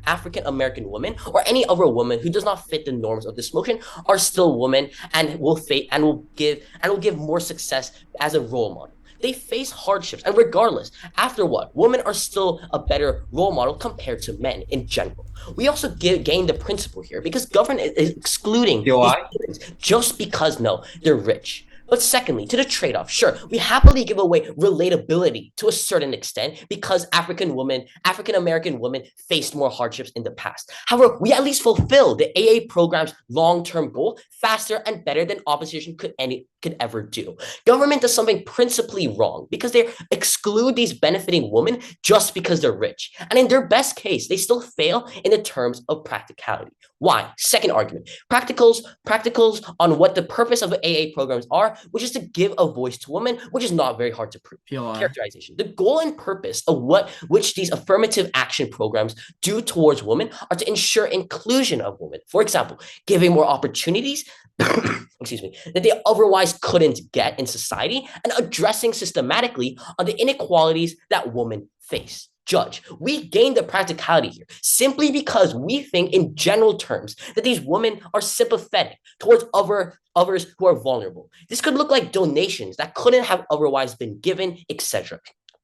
African American women or any other woman who does not fit the norms of this motion are still women and will give more success as a role model. They face hardships, and regardless, after what, women are still a better role model compared to men in general. We also gain the principle here because government is excluding these women just because they're rich. But secondly, to the trade-off, sure, we happily give away relatability to a certain extent because African American women faced more hardships in the past. However, we at least fulfill the AA program's long-term goal faster and better than opposition could ever do. Government does something principally wrong because they exclude these benefiting women just because they're rich. And in their best case, they still fail in the terms of practicality. Why? Second argument, practicals on what the purpose of the AA programs are, which is to give a voice to women, which is not very hard to prove. Characterization. The goal and purpose of which these affirmative action programs do towards women are to ensure inclusion of women. For example, giving more opportunities, that they otherwise couldn't get in society and addressing systematically on the inequalities that women face. Judge, we gain the practicality here simply because we think in general terms that these women are sympathetic towards others who are vulnerable. This could look like donations that couldn't have otherwise been given, etc.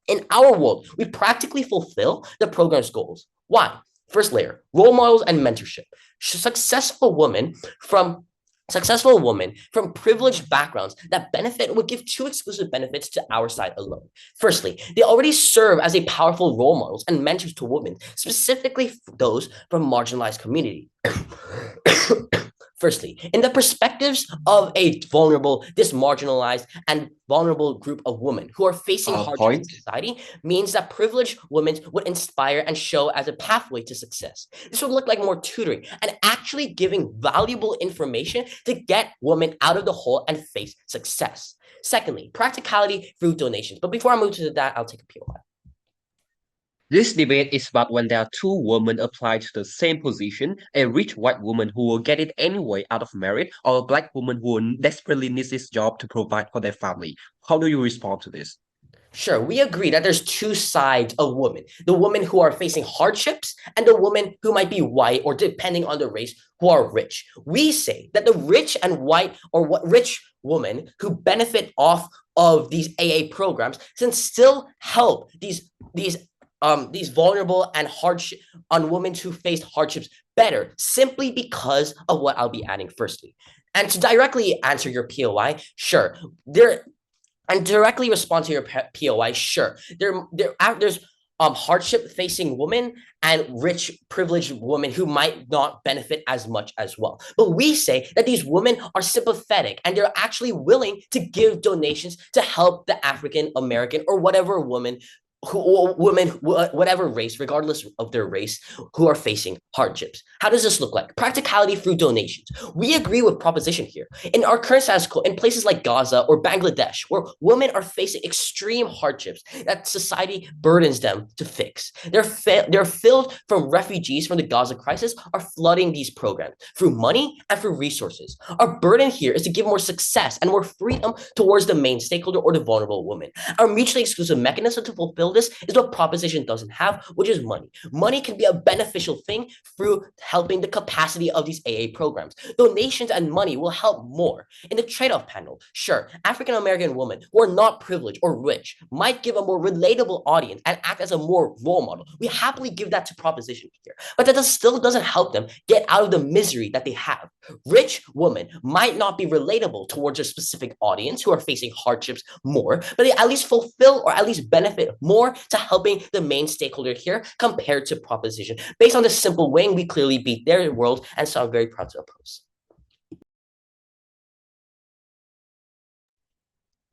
In our world, we practically fulfill the program's goals. Why? First layer, role models and mentorship. Successful women from privileged backgrounds that benefit would give two exclusive benefits to our side alone. Firstly, they already serve as a powerful role models and mentors to women, specifically those from marginalized community. Firstly, in the perspectives of a marginalized and vulnerable group of women who are facing hardships in society means that privileged women would inspire and show as a pathway to success. This would look like more tutoring and actually giving valuable information to get women out of the hole and face success. Secondly, practicality through donations. But before I move to that, I'll take a POI. This debate is about when there are two women applied to the same position, a rich white woman who will get it anyway out of merit, or a black woman who desperately needs this job to provide for their family. How do you respond to this? Sure, we agree that there's two sides of women. The women who are facing hardships and the women who might be white or depending on the race who are rich. We say that the rich and white or rich women who benefit off of these AA programs can still help these vulnerable and hardship on women who face hardships better simply because of what I'll be adding firstly. And to directly answer your POI, sure, and directly respond to your POI, sure, there's hardship facing women and rich privileged women who might not benefit as much as well. But we say that these women are sympathetic and they're actually willing to give donations to help the African American or whatever whatever race, regardless of their race, who are facing hardships. How does this look like? Practicality through donations. We agree with proposition here. In our current status quo, in places like Gaza or Bangladesh, where women are facing extreme hardships that society burdens them to fix, they're filled from refugees from the Gaza crisis are flooding these programs through money and through resources. Our burden here is to give more success and more freedom towards the main stakeholder or the vulnerable woman. Our mutually exclusive mechanism to fulfill this is what proposition doesn't have, which is money. Money can be a beneficial thing through helping the capacity of these AA programs. Donations and money will help more. In the trade-off panel, sure, African American women who are not privileged or rich might give a more relatable audience and act as a more role model. We happily give that to proposition here, but that still doesn't help them get out of the misery that they have. Rich women might not be relatable towards a specific audience who are facing hardships more, but they at least fulfill or at least benefit more to helping the main stakeholder here compared to proposition. Based on this simple wing, we clearly beat their world, and so I'm very proud to oppose.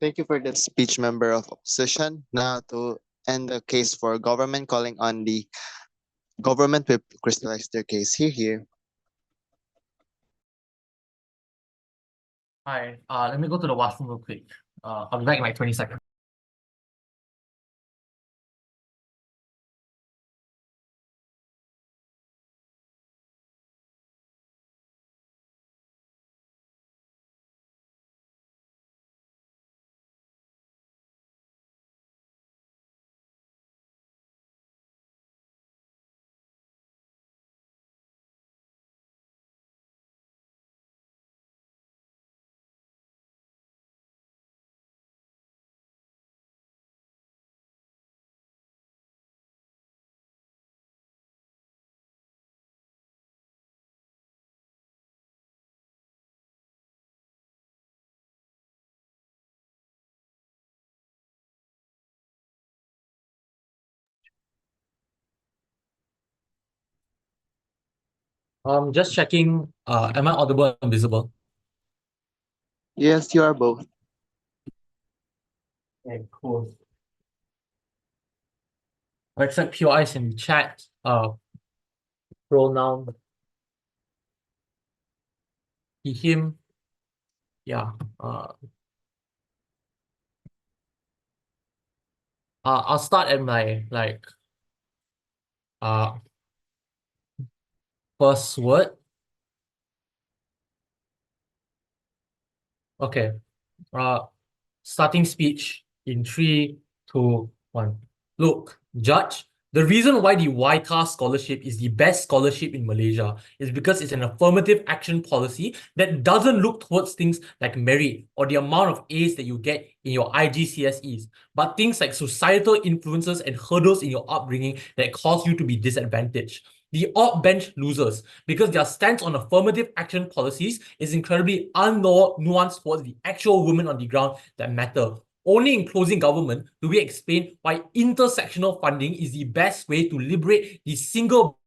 Thank you for that speech, member of opposition. Now to And the case for government, calling on the government to crystallize their case. Here. Hi, let me go to the washroom real quick. I'll be back in like 20 seconds. Just checking, am I audible and visible? Yes, you are both. Okay, cool. I accept POIs in chat, pronoun, he, him. Yeah. I'll start at my first word. Okay. Starting speech in 3, 2, 1. Look, Judge, the reason why the YCAR scholarship is the best scholarship in Malaysia is because it's an affirmative action policy that doesn't look towards things like merit or the amount of A's that you get in your IGCSEs, but things like societal influences and hurdles in your upbringing that cause you to be disadvantaged. The odd bench losers because their stance on affirmative action policies is incredibly unnuanced towards the actual women on the ground that matter. Only in closing government do we explain why intersectional funding is the best way to liberate the single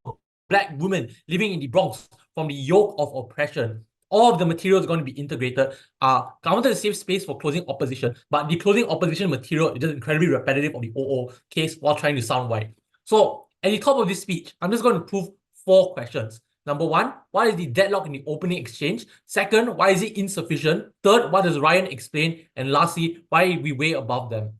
black woman living in the Bronx from the yoke of oppression. All of the material is going to be integrated. I wanted to save space for closing opposition, but the closing opposition material is just incredibly repetitive of the OO case while trying to sound white. So at the top of this speech, I'm just going to prove 4 questions. Number 1, what is the deadlock in the opening exchange? Second, why is it insufficient? Third, what does Ryan explain? And lastly, why are we way above them?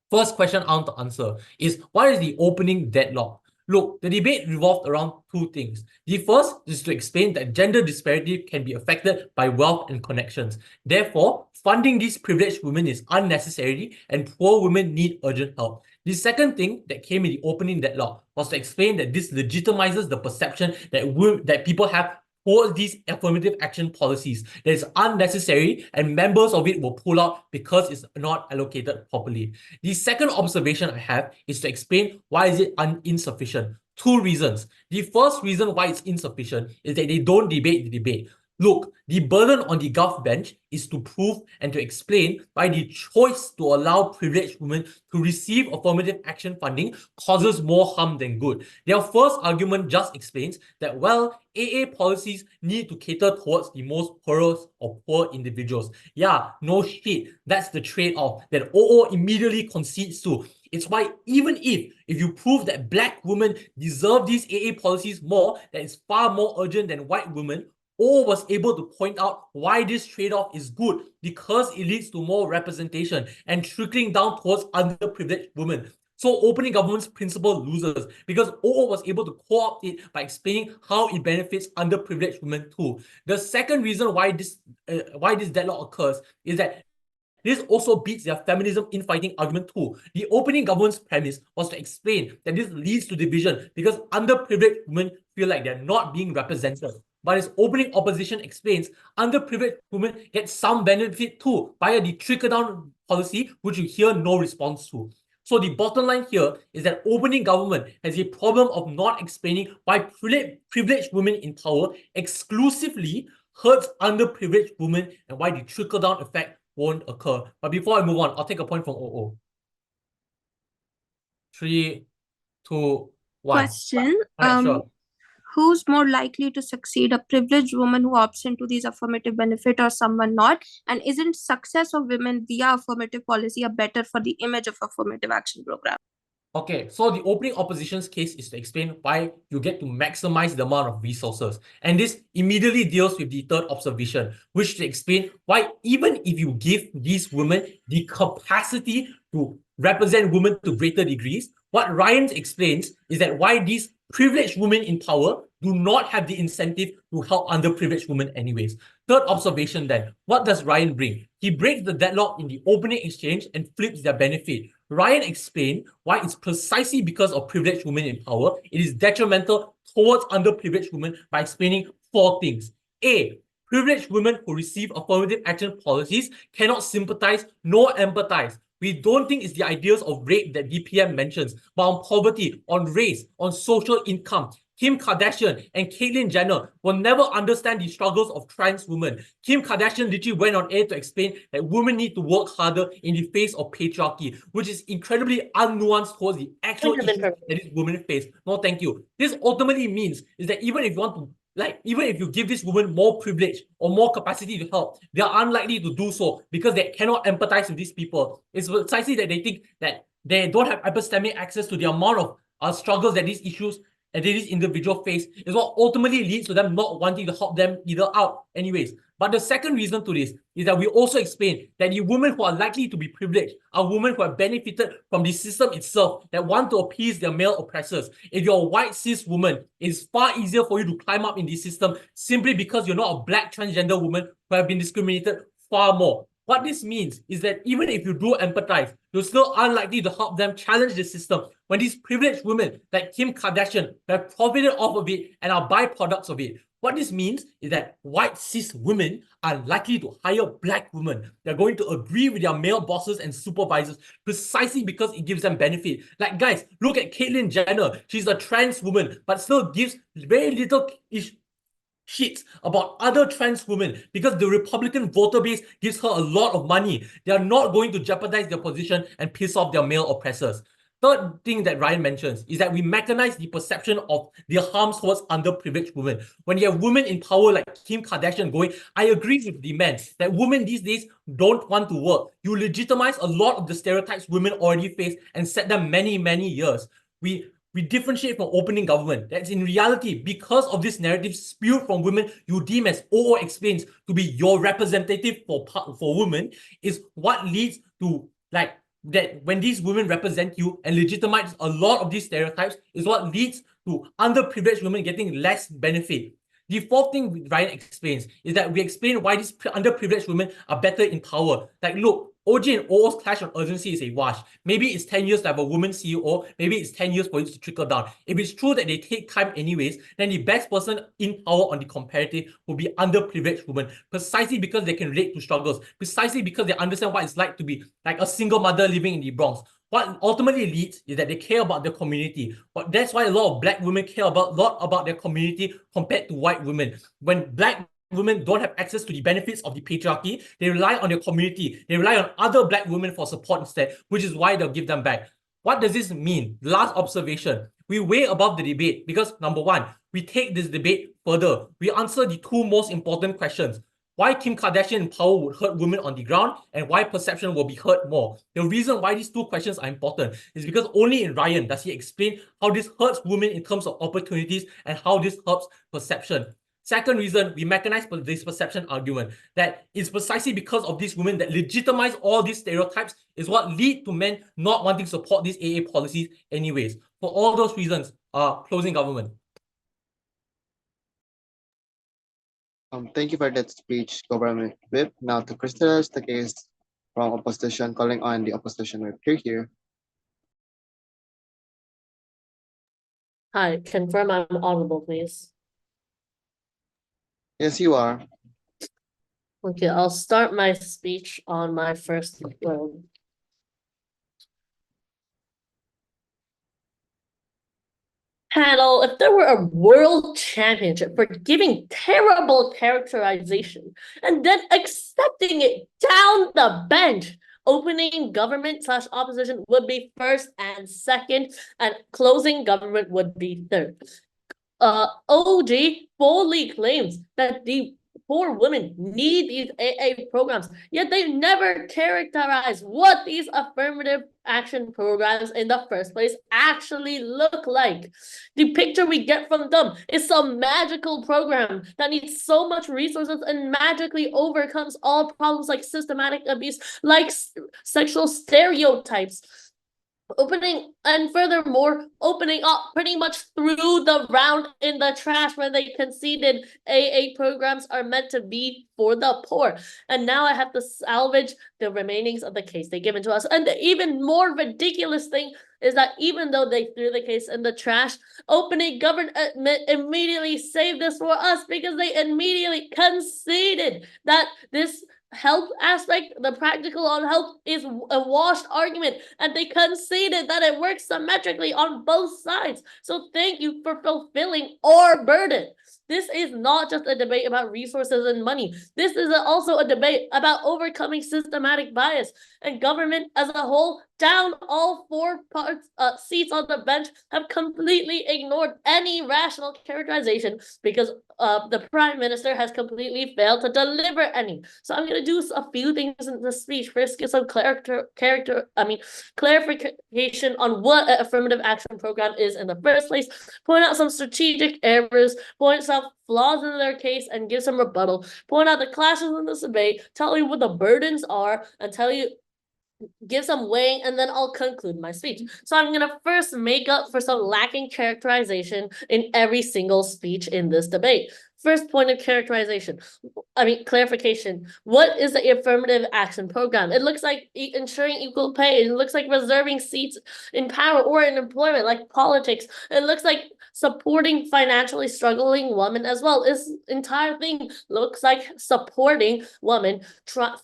First question I want to answer is, what is the opening deadlock? Look, the debate revolved around 2 things. The first is to explain that gender disparity can be affected by wealth and connections. Therefore, funding these privileged women is unnecessary and poor women need urgent help. The second thing that came in the opening deadlock was to explain that this legitimizes the perception that people have towards these affirmative action policies that is unnecessary and members of it will pull out because it's not allocated properly. The second observation I have is to explain why is it insufficient. 2 reasons. The first reason why it's insufficient is that they don't debate the debate. Look, the burden on the Gov bench is to prove and to explain why the choice to allow privileged women to receive affirmative action funding causes more harm than good. Their first argument just explains that, well, AA policies need to cater towards the most poorest of poor individuals. Yeah, no shit. That's the trade-off that OO immediately concedes to. It's why even if you prove that black women deserve these AA policies more, that is far more urgent than white women, O was able to point out why this trade-off is good because it leads to more representation and trickling down towards underprivileged women. So opening government's principal losers because OO was able to co-opt it by explaining how it benefits underprivileged women too. The second reason why this deadlock occurs is that this also beats their feminism infighting argument too. The opening government's premise was to explain that this leads to division because underprivileged women feel like they're not being represented. But its opening opposition explains underprivileged women get some benefit too via the trickle-down policy, which you hear no response to. So the bottom line here is that opening government has a problem of not explaining why privileged women in power exclusively hurts underprivileged women and why the trickle-down effect won't occur. But before I move on, I'll take a point from OO. 3, 2, 1. Question. Alright, sure. Who's more likely to succeed, a privileged woman who opts into these affirmative benefit or someone not? And isn't success of women via affirmative policy a better for the image of affirmative action program? Okay, so the opening opposition's case is to explain why you get to maximize the amount of resources. And this immediately deals with the third observation, which to explain why even if you give these women the capacity to represent women to greater degrees, what Ryan explains is that why these privileged women in power do not have the incentive to help underprivileged women anyways. Third observation then, what does Ryan bring? He breaks the deadlock in the opening exchange and flips their benefit. Ryan explained why it's precisely because of privileged women in power, it is detrimental towards underprivileged women by explaining 4 things. A, privileged women who receive affirmative action policies cannot sympathize nor empathize. We don't think it's the ideas of rape that DPM mentions, but on poverty, on race, on social income. Kim Kardashian and Caitlyn Jenner will never understand the struggles of trans women. Kim Kardashian literally went on air to explain that women need to work harder in the face of patriarchy, which is incredibly unnuanced towards the actual issues that these women face. No, thank you. This ultimately means is that even if you want to even if you give this woman more privilege or more capacity to help, they are unlikely to do so because they cannot empathize with these people. It's precisely that they think that they don't have epistemic access to the amount of struggles that these issues and this individual face is what ultimately leads to them not wanting to help them either out anyways. But the second reason to this is that we also explain that the women who are likely to be privileged are women who have benefited from the system itself that want to appease their male oppressors. If you're a white cis woman, it's far easier for you to climb up in the system simply because you're not a black transgender woman who have been discriminated far more. What this means is that even if you do empathize, you're still unlikely to help them challenge the system when these privileged women like Kim Kardashian have profited off of it and are byproducts of it. What this means is that white cis women are likely to hire black women. They're going to agree with their male bosses and supervisors precisely because it gives them benefit. Like, guys, look at Caitlyn Jenner. She's a trans woman, but still gives very little shit about other trans women because the Republican voter base gives her a lot of money. They are not going to jeopardize their position and piss off their male oppressors. Third thing that Ryan mentions is that we mechanize the perception of the harms towards underprivileged women. When you have women in power like Kim Kardashian going, I agree with the man that women these days don't want to work. You legitimize a lot of the stereotypes women already face and set them many, many years. We differentiate from opening government. That's in reality, because of this narrative spewed from women you deem as OO explains to be your representative for women, is what leads to like that when these women represent you and legitimize a lot of these stereotypes is what leads to underprivileged women getting less benefit. The fourth thing Ryan explains is that we explain why these underprivileged women are better in power. Like, look, OJ and OO's clash on urgency is a wash. Maybe it's 10 years to have a woman CEO, maybe it's 10 years for it to trickle down. If it's true that they take time anyways, then the best person in power on the comparative will be underprivileged women, precisely because they can relate to struggles, precisely because they understand what it's like to be like a single mother living in the Bronx. What ultimately leads is that they care about their community. But that's why a lot of black women care a lot about their community compared to white women. When black women don't have access to the benefits of the patriarchy, they rely on their community. They rely on other black women for support instead, which is why they'll give them back. What does this mean? Last observation. We way above the debate because number one, we take this debate further. We answer the 2 most important questions. Why Kim Kardashian in power would hurt women on the ground and why perception will be hurt more. The reason why these 2 questions are important is because only in Ryan does he explain how this hurts women in terms of opportunities and how this helps perception. Second reason, we mechanize this perception argument that it's precisely because of these women that legitimize all these stereotypes is what lead to men not wanting to support these AA policies anyways. For all those reasons, closing government. Thank you for that speech, Government Whip. Now to crystallize the case from opposition, calling on the opposition whip here. Hi, confirm I'm audible, please. Yes, you are. Okay, I'll start my speech on my first panel. If there were a world championship for giving terrible characterization and then accepting it down the bench, opening government / opposition would be first and second, and closing government would be third. OG boldly claims that the poor women need these AA programs, yet they never characterize what these affirmative action programs in the first place actually look like. The picture we get from them is some magical program that needs so much resources and magically overcomes all problems like systematic abuse, like sexual stereotypes. Furthermore, opening up pretty much threw the round in the trash when they conceded AA programs are meant to be for the poor. And now I have to salvage the remainings of the case they given to us. And the even more ridiculous thing is that even though they threw the case in the trash, opening government immediately saved this for us because they immediately conceded that this health aspect, the practical on health, is a washed argument, and they conceded that it works symmetrically on both sides. So thank you for fulfilling our burden. This is not just a debate about resources and money. This is also a debate about overcoming systematic bias, and government as a whole, down all four seats on the bench, have completely ignored any rational characterization because the prime minister has completely failed to deliver any. So I'm going to do a few things in the speech. First, get some clarification on what an affirmative action program is in the first place, point out some strategic errors, point out flaws in their case, and give some rebuttal, point out the clashes in this debate, tell you what the burdens are, and give some weighing, and then I'll conclude my speech. So I'm going to first make up for some lacking characterization in every single speech in this debate. First point of clarification. What is the affirmative action program? It looks like ensuring equal pay. It looks like reserving seats in power or in employment, like politics. It looks like supporting financially struggling women as well. This entire thing looks like supporting women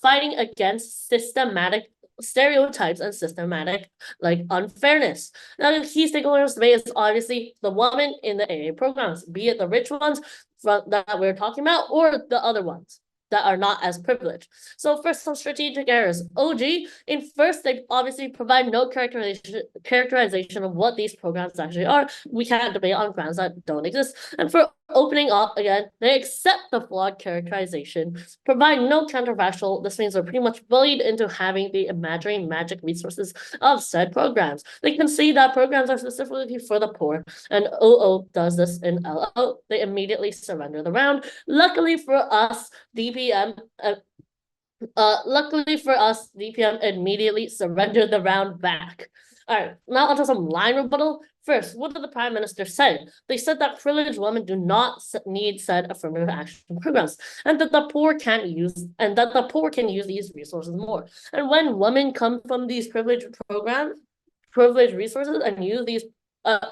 fighting against systematic stereotypes and systematic unfairness. Now, the key stakeholders today is obviously the woman in the AA programs, be it the rich ones that we're talking about or the other ones that are not as privileged. So first, some strategic errors. OG, in first, they obviously provide no characterization of what these programs actually are. We can't debate on grounds that don't exist. And for opening up, again, they accept the flawed characterization, provide no counterfactual. This means they're pretty much bullied into having the imaginary magic resources of said programs. They can see that programs are specifically for the poor, and OO does this in LO. They immediately surrender the round. Luckily for us, DPM immediately surrendered the round back. All right, now onto some line rebuttal. First, what did the Prime Minister say? They said that privileged women do not need said affirmative action programs, and that the poor can use these resources more. And when women come from these privileged resources and use these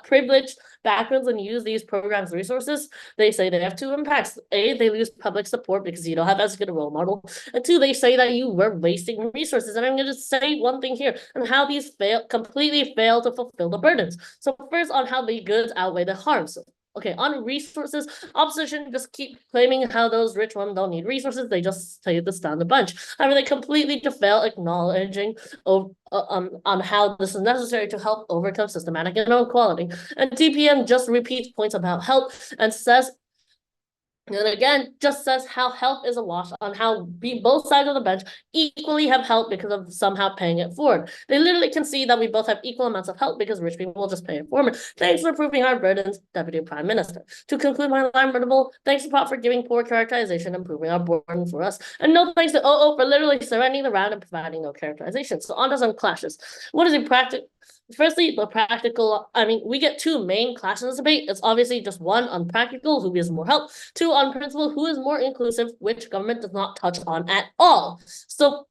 privileged backgrounds and use these programs resources, they say they have two impacts. A, they lose public support because you don't have as good a role model. And two, they say that you were wasting resources. And I'm going to say one thing here on how these completely fail to fulfill the burdens. So first, on how the goods outweigh the harms. Okay, on resources, opposition just keep claiming how those rich ones don't need resources. They just say this down the bunch. I mean, they completely fail acknowledging on how this is necessary to help overcome systematic inequality. And TPM just repeats points about health and says how health is a wash, on how both sides of the bench equally have help because of somehow paying it forward. They literally can see that we both have equal amounts of help because rich people will just pay it forward. Thanks for proving our burdens, Deputy Prime Minister. To conclude my line rebuttal, thanks to Pop for giving poor characterization and proving our burden for us. And no thanks to OO for literally surrendering the round and providing no characterization. So on to some clashes. What is a practical? Firstly, the practical, we get two main classes in this debate. It's obviously just one on practical, who gives more help, two on principle, who is more inclusive, which government does not touch on at all. So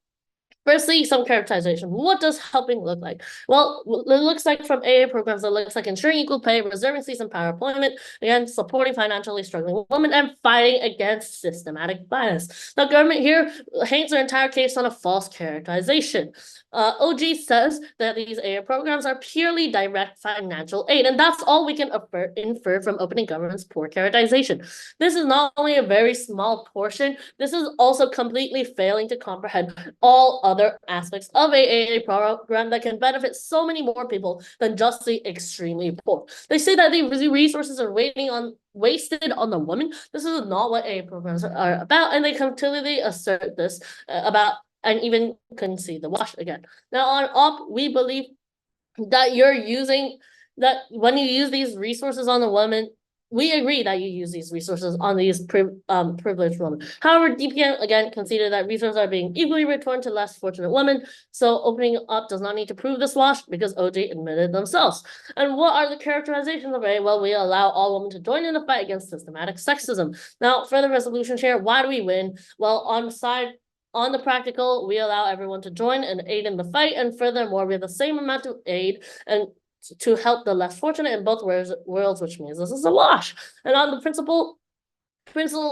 firstly, some characterization. What does helping look like? Well, it looks like from AA programs, it looks like ensuring equal pay, reserving seats in power employment, again, supporting financially struggling women, and fighting against systematic bias. The government here hangs their entire case on a false characterization. OG says that these AA programs are purely direct financial aid, and that's all we can infer from opening government's poor characterization. This is not only a very small portion, this is also completely failing to comprehend all other aspects of a AA program that can benefit so many more people than just the extremely poor. They say that the resources are wasted on the women. This is not what AA programs are about, and they continually assert this about and even concede the wash again. Now on op, we believe that when you use these resources on the women, we agree that you use these resources on these privileged women. However, DPM again conceded that resources are being equally returned to less fortunate women. So opening up does not need to prove this wash because OJ admitted themselves. And what are the characterizations of A? Well, we allow all women to join in the fight against systematic sexism. Now, for the resolution here, why do we win? Well, on the practical, we allow everyone to join and aid in the fight, and furthermore, we have the same amount of aid and to help the less fortunate in both worlds, which means this is a wash. And on the principle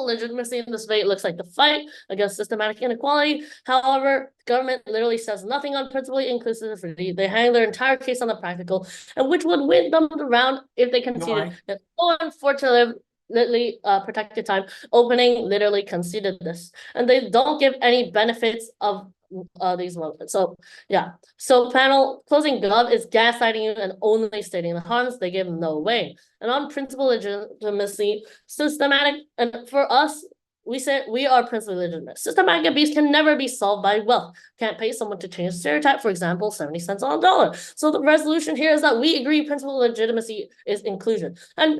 legitimacy in this debate looks like the fight against systematic inequality. However, government literally says nothing on principle inclusivity. They hang their entire case on the practical, and which would win them the round if they conceded. And unfortunately, protected time opening literally conceded this, and they don't give any benefits of these moments. So yeah. So panel closing gov is gaslighting you and only stating the harms. They give no way. And on principle legitimacy, systematic, and for us, we say we are principally legitimate. Systematic abuse can never be solved by wealth. Can't pay someone to change stereotype, for example, 70 cents on a dollar. So the resolution here is that we agree principal legitimacy is inclusion. And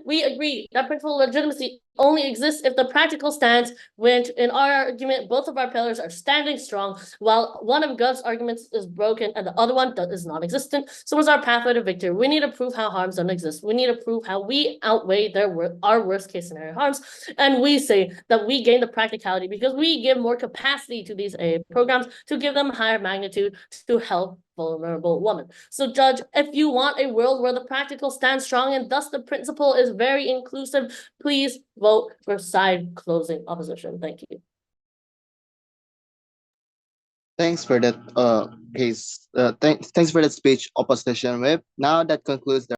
we agree that principal legitimacy only exists if the practical stands, which in our argument, both of our pillars are standing strong, while one of Gov's arguments is broken and the other one is non-existent. So what's our pathway to victory? We need to prove how harms don't exist. We need to prove how we outweigh our worst case scenario harms. And we say that we gain the practicality because we give more capacity to these AA programs to give them higher magnitude to help vulnerable women. So judge, if you want a world where the practical stands strong and thus the principle is very inclusive, please vote for side closing opposition. Thank you. Thanks for that case. Thanks for that speech, opposition whip. Now that concludes the